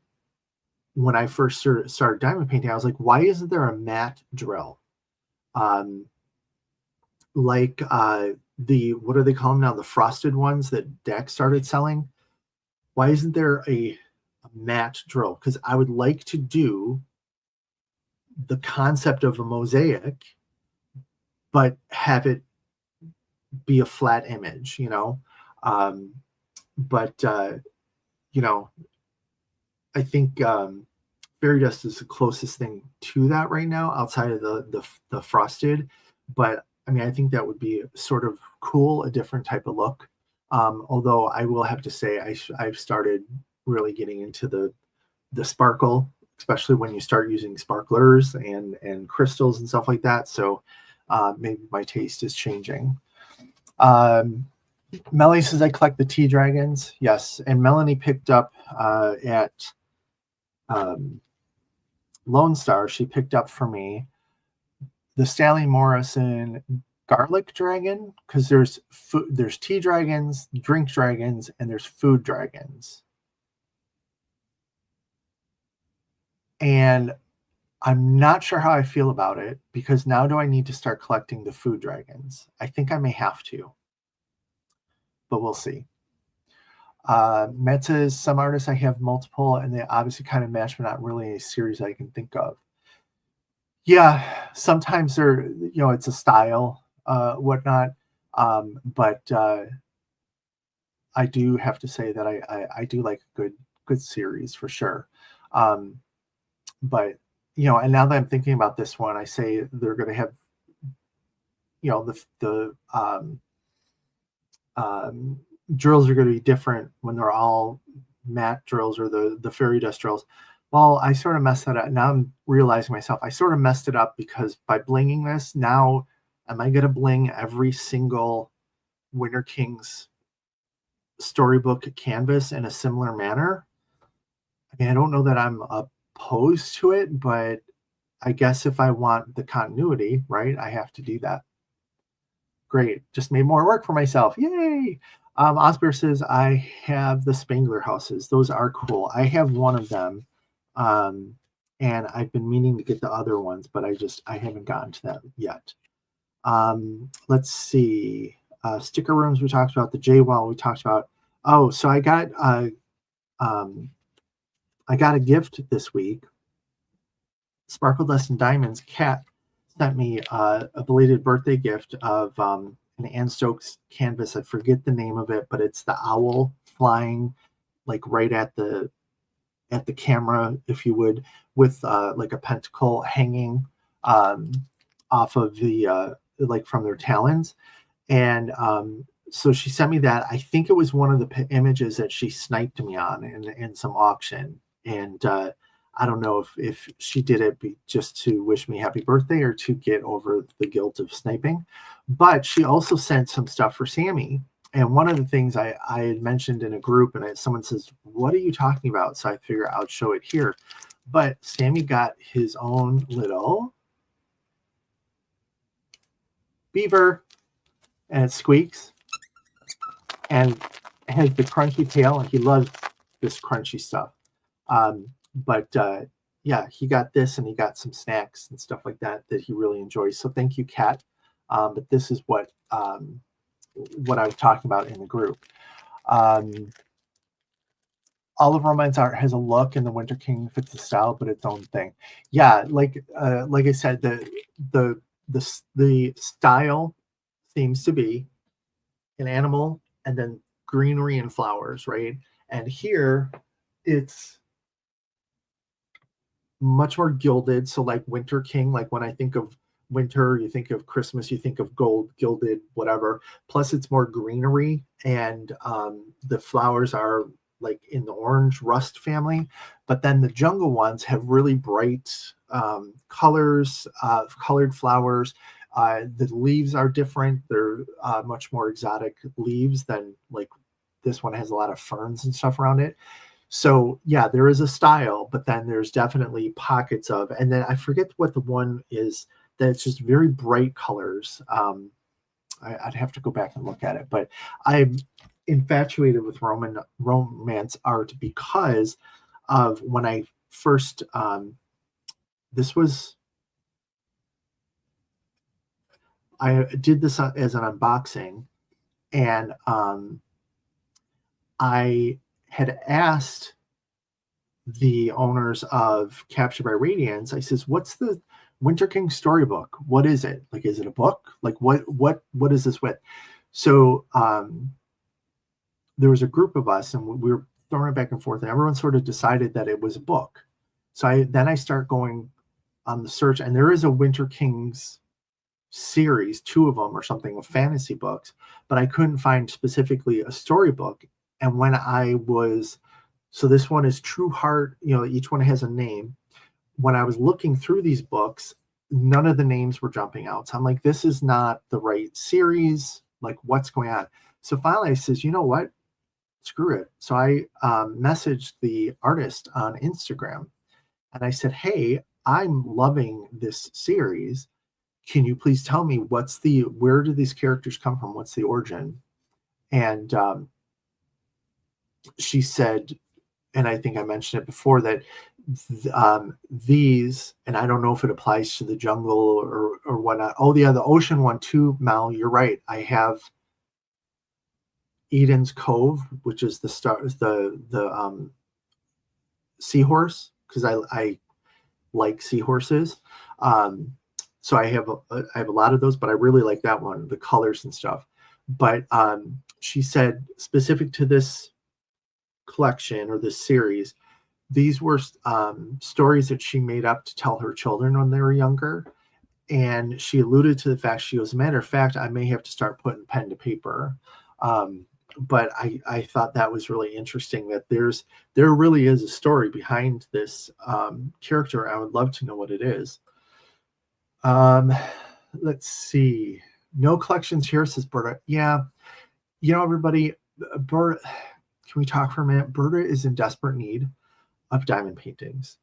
when I first started diamond painting, I was like, why isn't there a matte drill? Like what do they call them now? The frosted ones that Deck started selling. Why isn't there a matte drill? Because I would like to do the concept of a mosaic, but have it be a flat image, but I think fairy dust is the closest thing to that right now, outside of the frosted. But I mean, I think that would be sort of cool, a different type of look. Although I will have to say, I've started really getting into the sparkle, especially when you start using sparklers and crystals and stuff like that. So maybe my taste is changing. Melanie says, I collect the tea dragons. Yes. And Melanie picked up at Lone Star, she picked up for me the Stanley Morrison garlic dragon, because there's tea dragons, drink dragons, and there's food dragons. And I'm not sure how I feel about it, because now do I need to start collecting the food dragons? I think I may have to, but we'll see. Matt says, some artists I have multiple, and they obviously kind of match, but not really a series I can think of. Yeah, sometimes they're, it's a style, whatnot. But I do have to say that I do like a good series for sure. But and now that I'm thinking about this one, I say they're going to have, the drills are going to be different when they're all matte drills or the fairy dust drills. Well, I sort of messed that up. Now I'm realizing myself, I sort of messed it up, because by blinging this, now am I going to bling every single Winter Kings storybook canvas in a similar manner? I mean, I don't know that I'm opposed to it, but I guess if I want the continuity, right, I have to do that. Great. Just made more work for myself. Yay. Oscar says, I have the Spangler houses. Those are cool. I have one of them. And I've been meaning to get the other ones, but I haven't gotten to that yet. Let's see. Sticker rooms we talked about. The J-Well we talked about. Oh, so I got a gift this week. Sparkle Dust and Diamonds Cat sent me a belated birthday gift of an Ann Stokes canvas. I forget the name of it, but it's the owl flying like right at the camera, if you would, with like a pentacle hanging off of the like from their talons. And so she sent me that. I think it was one of the images that she sniped me on in some auction. And I don't know if she did it just to wish me happy birthday or to get over the guilt of sniping. But she also sent some stuff for Sammy. And one of the things I had mentioned in a group, and someone says, what are you talking about? So I figure I'll show it here. But Sammy got his own little beaver, and it squeaks and has the crunchy tail, and he loves this crunchy stuff. But yeah, he got this, and he got some snacks and stuff like that he really enjoys. So thank you, Kat. But this is what I was talking about in the group. All of Romance art has a look, and the Winter King fits the style, but its own thing. Yeah, like I said, the style seems to be an animal and then greenery and flowers, right? And here it's much more gilded. So like Winter King, like when I think of winter, you think of Christmas, you think of gold, gilded, whatever. Plus it's more greenery, and the flowers are like in the orange rust family. But then the jungle ones have really bright colors, colored flowers. The leaves are different. They're much more exotic leaves than like this one has a lot of ferns and stuff around it. So yeah, there is a style, but then there's definitely pockets of, and then I forget what the one is that it's just very bright colors. I'd have to go back and look at it, but I'm infatuated with romance art because of when I first, I did this as an unboxing, and I had asked the owners of Captured by Radiance, I says, what's the Winter King storybook? What is it? Like, is it a book? Like, what is this with? So there was a group of us, and we were throwing it back and forth, and everyone sort of decided that it was a book. So I start going on the search, and there is a Winter Kings series, 2 of them or something, of fantasy books, but I couldn't find specifically a storybook. And when so this one is True Heart, each one has a name. When I was looking through these books, none of the names were jumping out. So I'm like, this is not the right series. Like, what's going on? So finally I says, you know what? Screw it. So I messaged the artist on Instagram, and I said, hey, I'm loving this series. Can you please tell me where do these characters come from? What's the origin? And she said, and I think I mentioned it before, that these, and I don't know if it applies to the jungle or whatnot. Oh, yeah, the ocean one too, Mel. You're right. I have Eden's Cove, which is the seahorse, because I like seahorses. So I have a lot of those, but I really like that one, the colors and stuff. But she said specific to this collection or this series, these were stories that she made up to tell her children when they were younger. And she alluded to the fact, she goes, matter of fact, I may have to start putting pen to paper. But I thought that was really interesting, that there really is a story behind this character. I would love to know what it is. Let's see. No collections here, says Berta. Yeah. Everybody, Berta, can we talk for a minute? Berta is in desperate need of diamond paintings.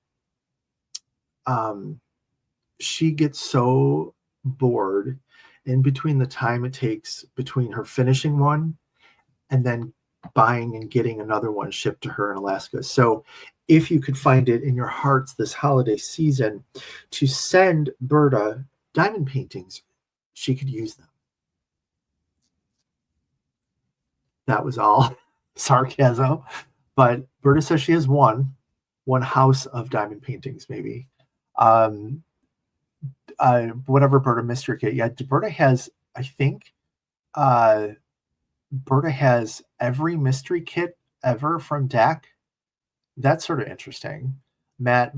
She gets so bored in between the time it takes between her finishing one and then buying and getting another one shipped to her in Alaska. So if you could find it in your hearts this holiday season to send Berta diamond paintings, she could use them. That was all sarcasm. But Berta says she has one house of diamond paintings, maybe. Whatever Berta mystery kit. Yeah, Berta has, I think, Berta has every mystery kit ever from DAC. That's sort of interesting. Matt,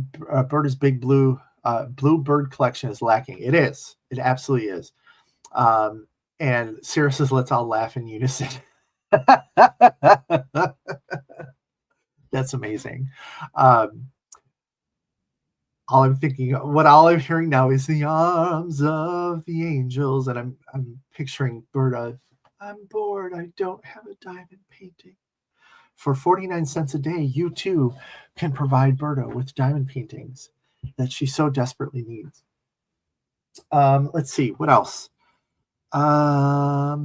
Berta's big blue bird collection is lacking. It is. It absolutely is. And Sarah says, let's all laugh in unison. That's amazing. All I'm hearing now is the arms of the angels, and I'm picturing Berta. I'm bored. I don't have a diamond painting. For 49 cents a day, you too can provide Berta with diamond paintings that she so desperately needs. Let's see, what else? I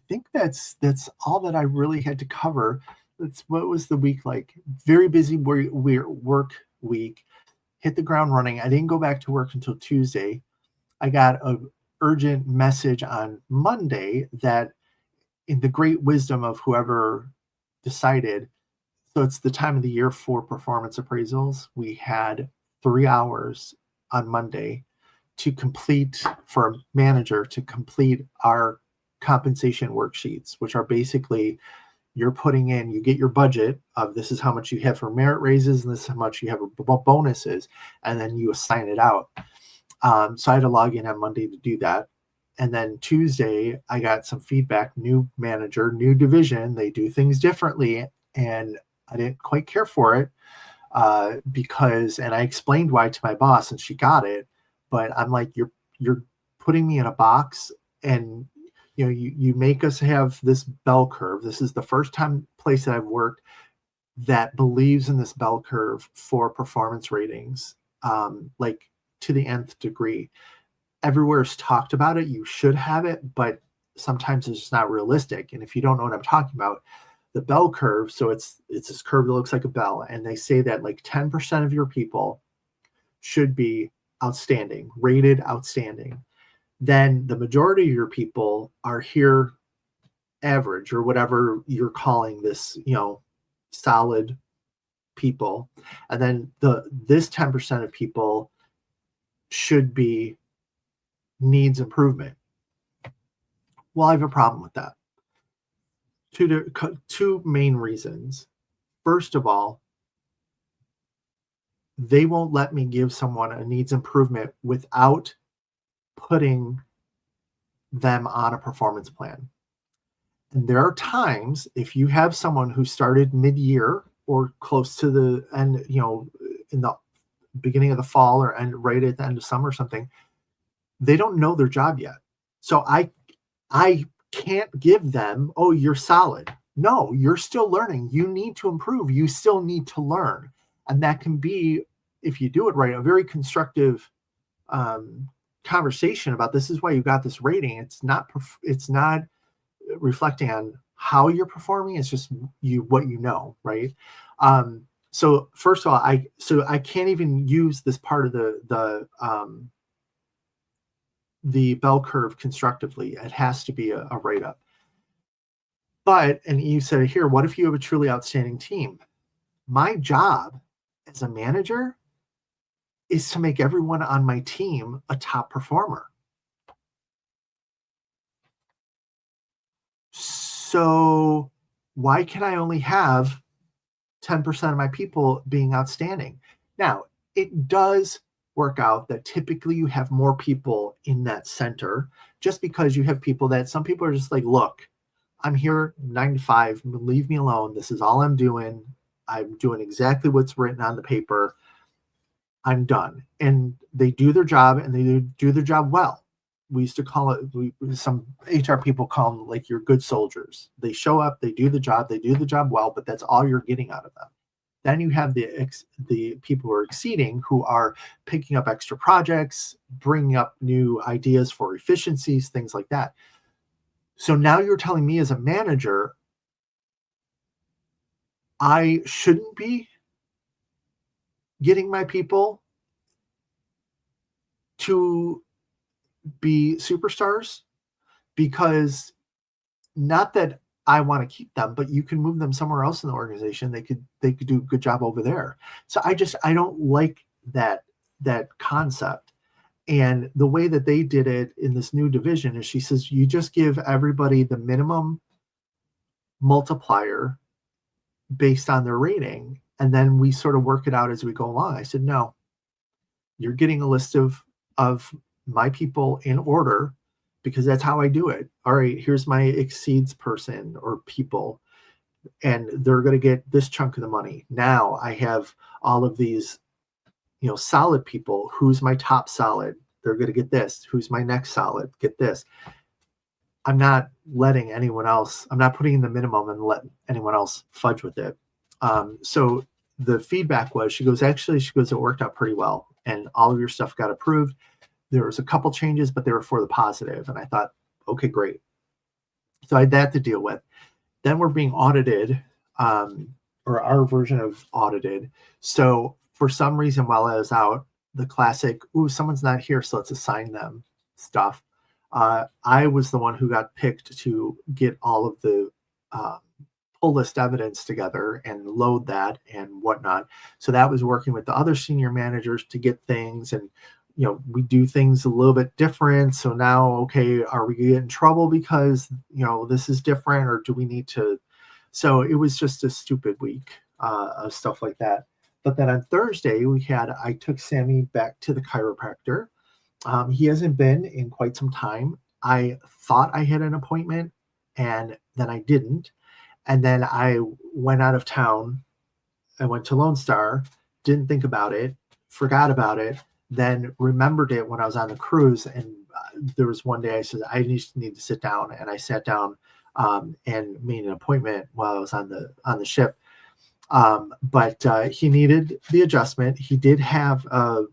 think that's all that I really had to cover. What was the week like? Very busy work week. Hit the ground running. I didn't go back to work until Tuesday. I got an urgent message on Monday that, in the great wisdom of whoever decided, so it's the time of the year for performance appraisals. We had 3 hours on Monday for a manager to complete our compensation worksheets, which are basically, you're putting in, you get your budget of this is how much you have for merit raises and this is how much you have for bonuses, and then you assign it out. So I had to log in on Monday to do that. And then Tuesday, I got some feedback, new manager, new division, they do things differently. And I didn't quite care for it and I explained why to my boss and she got it. But I'm like, you're putting me in a box, and you make us have this bell curve. This is the first place that I've worked that believes in this bell curve for performance ratings, like to the nth degree. Everywhere's talked about it. You should have it, but sometimes it's just not realistic. And if you don't know what I'm talking about, the bell curve, so it's this curve that looks like a bell, and they say that like 10% of your people should be outstanding, rated outstanding. Then the majority of your people are here average, or whatever you're calling this, solid people. And then this 10% of people should be needs improvement. Well, I have a problem with that. Two main reasons. First of all, they won't let me give someone a needs improvement without putting them on a performance plan. And there are times, if you have someone who started mid-year or close to the end, in the beginning of the fall or right at the end of summer or something, they don't know their job yet. So I can't give them, oh, you're solid. No, you're still learning. You need to improve. You still need to learn. And that can be if you do it right, a very constructive conversation about this is why you got this rating. It's not reflecting on how you're performing. It's just what you know, right? So first of all, I can't even use this part of the bell curve constructively. It has to be a write up. But, and you said here, what if you have a truly outstanding team? My job as a manager is to make everyone on my team a top performer. So why can I only have 10% of my people being outstanding? Now, it does work out that typically you have more people in that center, just because you have people that some people are just like, look, I'm here 9 to 5, leave me alone. This is all I'm doing. I'm doing exactly what's written on the paper. I'm done. And they do their job, and they do their job well. We used to call it, some HR people call them like your good soldiers. They show up, they do the job well, but that's all you're getting out of them. Then you have the people who are exceeding, who are picking up extra projects, bringing up new ideas for efficiencies, things like that. So now you're telling me as a manager, I shouldn't be getting my people to be superstars, because not that I want to keep them, but you can move them somewhere else in the organization. They could do a good job over there. So I don't like that concept. And the way that they did it in this new division is, she says, you just give everybody the minimum multiplier based on their rating, and then we sort of work it out as we go along. I said, no, you're getting a list of my people in order, because that's how I do it. All right, here's my exceeds person or people, and they're going to get this chunk of the money. Now I have all of these, solid people. Who's my top solid? They're going to get this. Who's my next solid? Get this. I'm not letting anyone else, I'm not putting in the minimum and let anyone else fudge with it. So the feedback was, she goes, it worked out pretty well, and all of your stuff got approved. There was a couple changes, but they were for the positive. And I thought, okay, great. So I had that to deal with. Then we're being audited, or our version of audited. So for some reason, while I was out, the classic, ooh, someone's not here, so let's assign them stuff. I was the one who got picked to get all of the pull list evidence together and load that and whatnot. So that was working with the other senior managers to get things, and we do things a little bit different. So now, okay, are we getting in trouble because, this is different, or do we need to? So it was just a stupid week of stuff like that. But then on Thursday, I took Sammy back to the chiropractor. He hasn't been in quite some time. I thought I had an appointment, and then I didn't. And then I went out of town. I went to Lone Star, didn't think about it, forgot about it, then remembered it when I was on the cruise. And there was one day I said, I need to sit down. And I sat down and made an appointment while I was on the ship. But he needed the adjustment. He did have a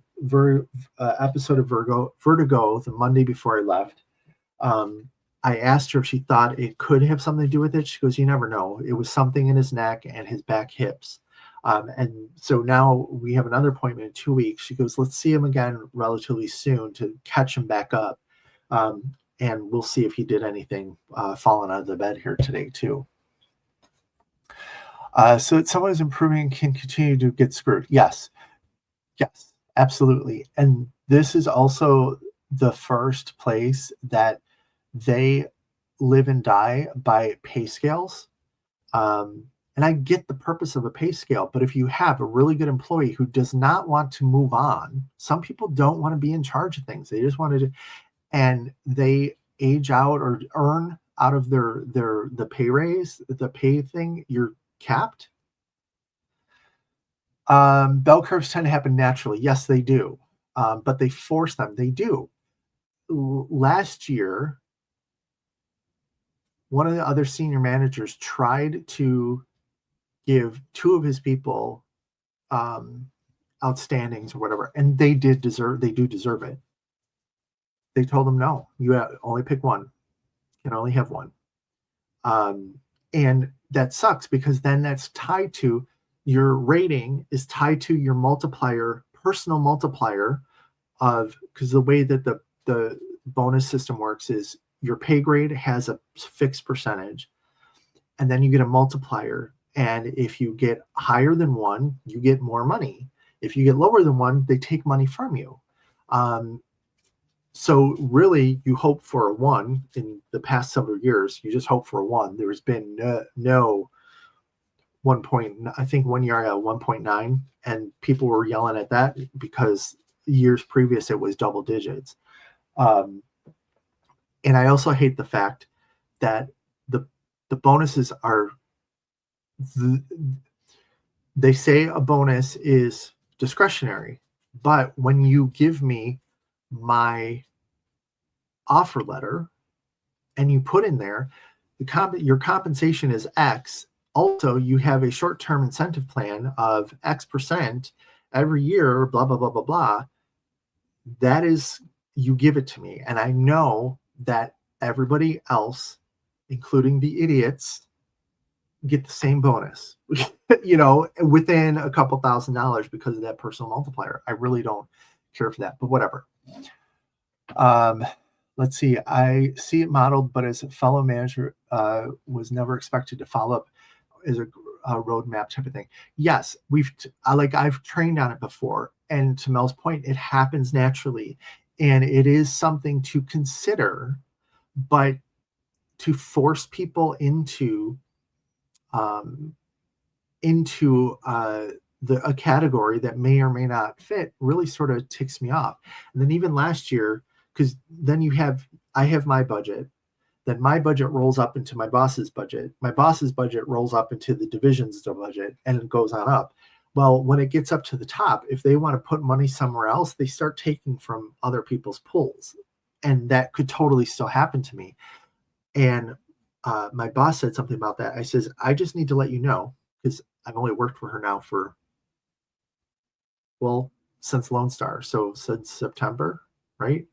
episode of vertigo the Monday before I left. I asked her if she thought it could have something to do with it. She goes, you never know. It was something in his neck and his back hips. And so now we have another appointment in 2 weeks. She goes, let's see him again relatively soon to catch him back up. And we'll see if he did anything falling out of the bed here today too. So that someone is improving can continue to get screwed. Yes, absolutely. And this is also the first place that they live and die by pay scales. And I get the purpose of a pay scale, but if you have a really good employee who does not want to move on, some people don't want to be in charge of things. They just want to, and they age out or earn out of the pay raise, the pay thing, you're capped. Bell curves tend to happen naturally. Yes, they do. But they force them. They do. Last year, one of the other senior managers tried to give two of his people outstandings or whatever, and they do deserve it. They told them, no, you only pick one, you can only have one. And that sucks, because then that's tied to your rating, is tied to your multiplier, personal multiplier of, because the way that the bonus system works is your pay grade has a fixed percentage, and then you get a multiplier. And if you get higher than 1, you get more money. If you get lower than 1, they take money from you. So really, you hope for a 1 in the past several years. You just hope for a 1. There's been no 1 point. I think 1 year I got 1.9, and people were yelling at that because years previous it was double digits. And I also hate the fact that the bonuses are, they say a bonus is discretionary, but when you give me my offer letter and you put in there your compensation is X, also you have a short-term incentive plan of X% every year, blah blah blah blah blah, that is, you give it to me, and I know that everybody else, including the idiots, get the same bonus within a couple $1,000 because of that personal multiplier. I really don't care for that, but whatever. Let's see. I see it modeled, but as a fellow manager, was never expected to follow up as a roadmap type of thing. Yes, I've trained on it before, and to Mel's point, it happens naturally, and it is something to consider, but to force people into a category that may or may not fit really sort of ticks me off. And then even last year, because then I have my budget, then my budget rolls up into my boss's budget. My boss's budget rolls up into the division's budget, and it goes on up. Well, when it gets up to the top, if they want to put money somewhere else, they start taking from other people's pools. And that could totally still happen to me. And my boss said something about that. I says, I just need to let you know, because I've only worked for her now since Lone Star. So since September, right?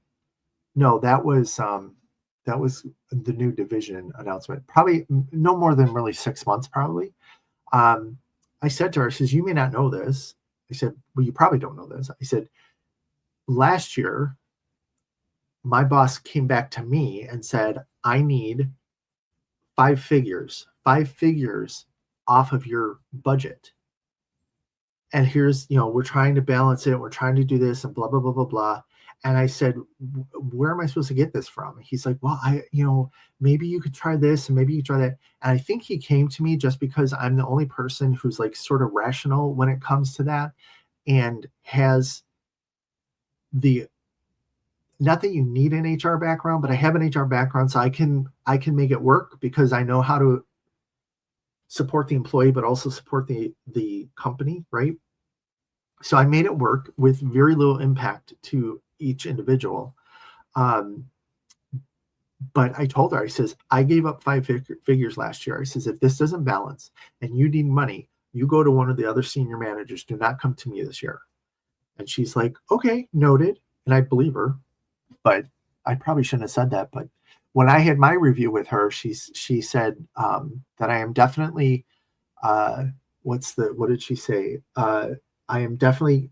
No, that was the new division announcement. Probably no more than really 6 months, probably. I said to her, I says, you may not know this. I said, well, you probably don't know this. I said, last year, my boss came back to me and said, I need 5 figures off of your budget. And here's, we're trying to balance it. We're trying to do this and blah, blah, blah, blah, blah. And I said, where am I supposed to get this from? He's like, well, maybe you could try this and maybe you try that. And I think he came to me just because I'm the only person who's like sort of rational when it comes to that, and has not that you need an HR background, but I have an HR background, so I can make it work because I know how to support the employee, but also support the company, right? So I made it work with very little impact to each individual. But I told her, I says, I gave up 5 figures last year. I says, if this doesn't balance and you need money, you go to one of the other senior managers. Do not come to me this year. And she's like, okay, noted. And I believe her, but I probably shouldn't have said that. But when I had my review with her, she said that I am definitely, what did she say? I definitely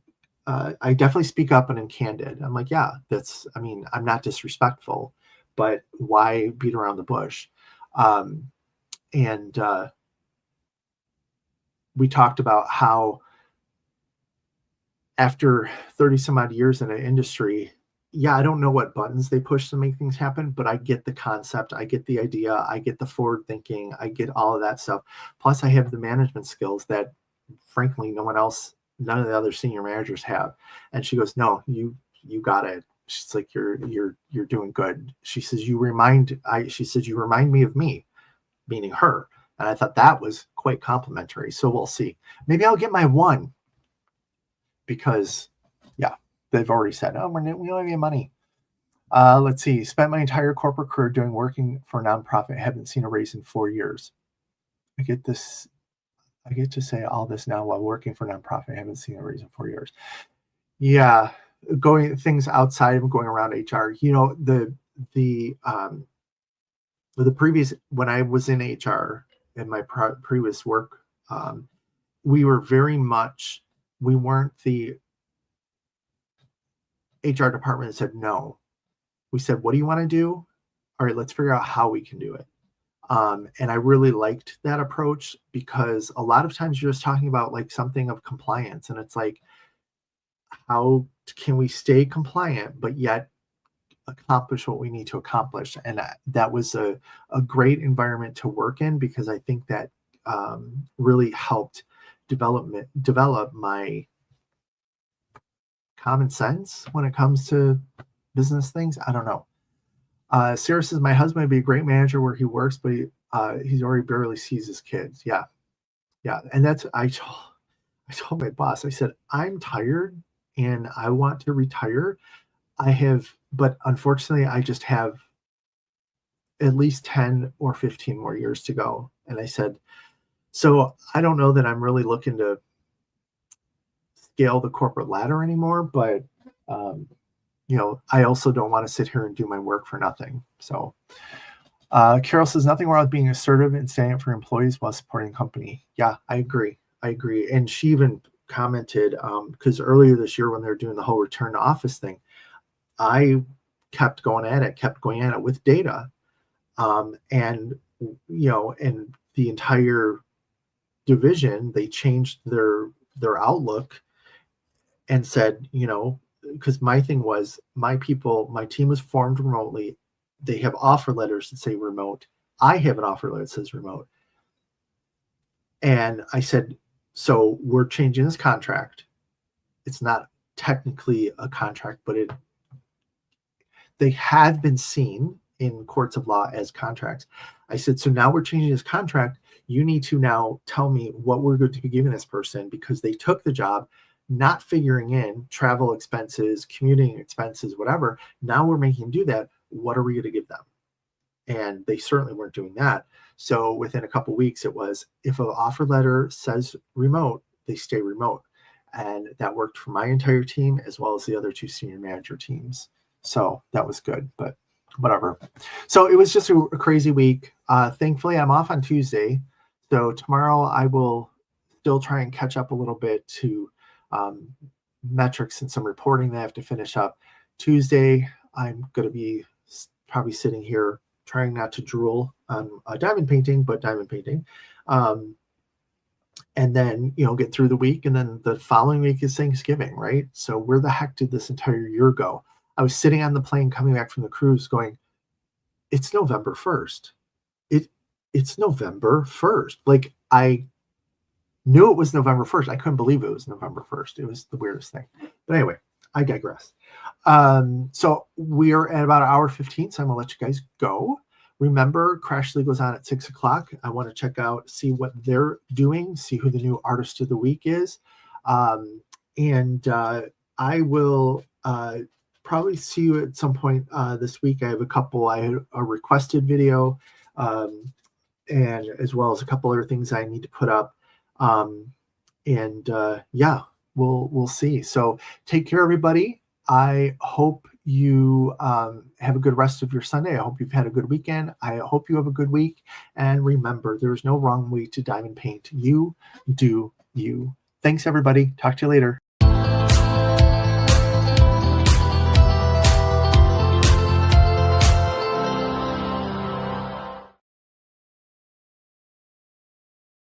speak up and am candid. I'm like, yeah, I'm not disrespectful, but why beat around the bush? And we talked about how after 30 some odd years in an industry, I don't know what buttons they push to make things happen, but I get the concept. I get the idea. I get the forward thinking. I get all of that stuff. Plus I have the management skills that frankly, none of the other senior managers have. And she goes, no, you got it. She's like, you're doing good. She says, you remind me of me, meaning her. And I thought that was quite complimentary. So we'll see. Maybe I'll get my 1 because they've already said, oh, we don't have money. Let's see. Spent my entire corporate career working for a nonprofit. Haven't seen a raise in 4 years. I get this. I get to say all this now while working for a nonprofit. I haven't seen a raise in 4 years. Yeah, going things outside of going around HR. The previous when I was in HR in my previous work, we were very much we weren't the HR department that said no. We said, "What do you want to do? All right, let's figure out how we can do it." And I really liked that approach because a lot of times you're just talking about like something of compliance, and it's like, how can we stay compliant but yet accomplish what we need to accomplish? And that was a great environment to work in because I think that really helped develop my common sense when it comes to business things. I don't know. Sarah says my husband would be a great manager where he works, but he's already barely sees his kids. Yeah, and that's I told my boss. I said I'm tired and I want to retire. But unfortunately, I just have at least 10 or 15 more years to go. And I said, so I don't know that I'm really looking to scale the corporate ladder anymore, but I also don't want to sit here and do my work for nothing. So Carol says nothing wrong with being assertive and standing up for employees while supporting the company. Yeah, I agree. And she even commented, because earlier this year when they were doing the whole return to office thing, I kept going at it with data. And the entire division, they changed their outlook and said, because my thing was my team was formed remotely. They have offer letters that say remote. I have an offer letter that says remote. And I said, so we're changing this contract. It's not technically a contract, but they have been seen in courts of law as contracts. I said, so now we're changing this contract. You need to now tell me what we're going to be giving this person because they took the job, not figuring in travel expenses, commuting expenses, whatever. Now we're making them do that. What are we going to give them? And they certainly weren't doing that. So within a couple of weeks, it was if an offer letter says remote, they stay remote. And that worked for my entire team as well as the other two senior manager teams. So that was good, but whatever. So it was just a crazy week. Thankfully, I'm off on Tuesday. So tomorrow I will still try and catch up a little bit to metrics and some reporting that I have to finish up. Tuesday, I'm going to be probably sitting here trying not to drool on diamond painting, but diamond painting. And then, get through the week. And then the following week is Thanksgiving, right? So where the heck did this entire year go? I was sitting on the plane coming back from the cruise going, it's November 1st. It's November 1st. Like I knew it was November 1st. I couldn't believe it was November 1st. It was the weirdest thing. But anyway, I digress. So we are at about 1:15, so I'm gonna let you guys go. Remember, Crash League goes on at 6:00. I want to check out, see what they're doing, see who the new artist of the week is. And I will probably see you at some point this week. I have a requested video, and as well as a couple other things I need to put up. We'll see. So take care, everybody. I hope you have a good rest of your Sunday. I hope you've had a good weekend. I hope you have a good week. And remember, there's no wrong way to diamond paint. You do you. Thanks, everybody. Talk to you later.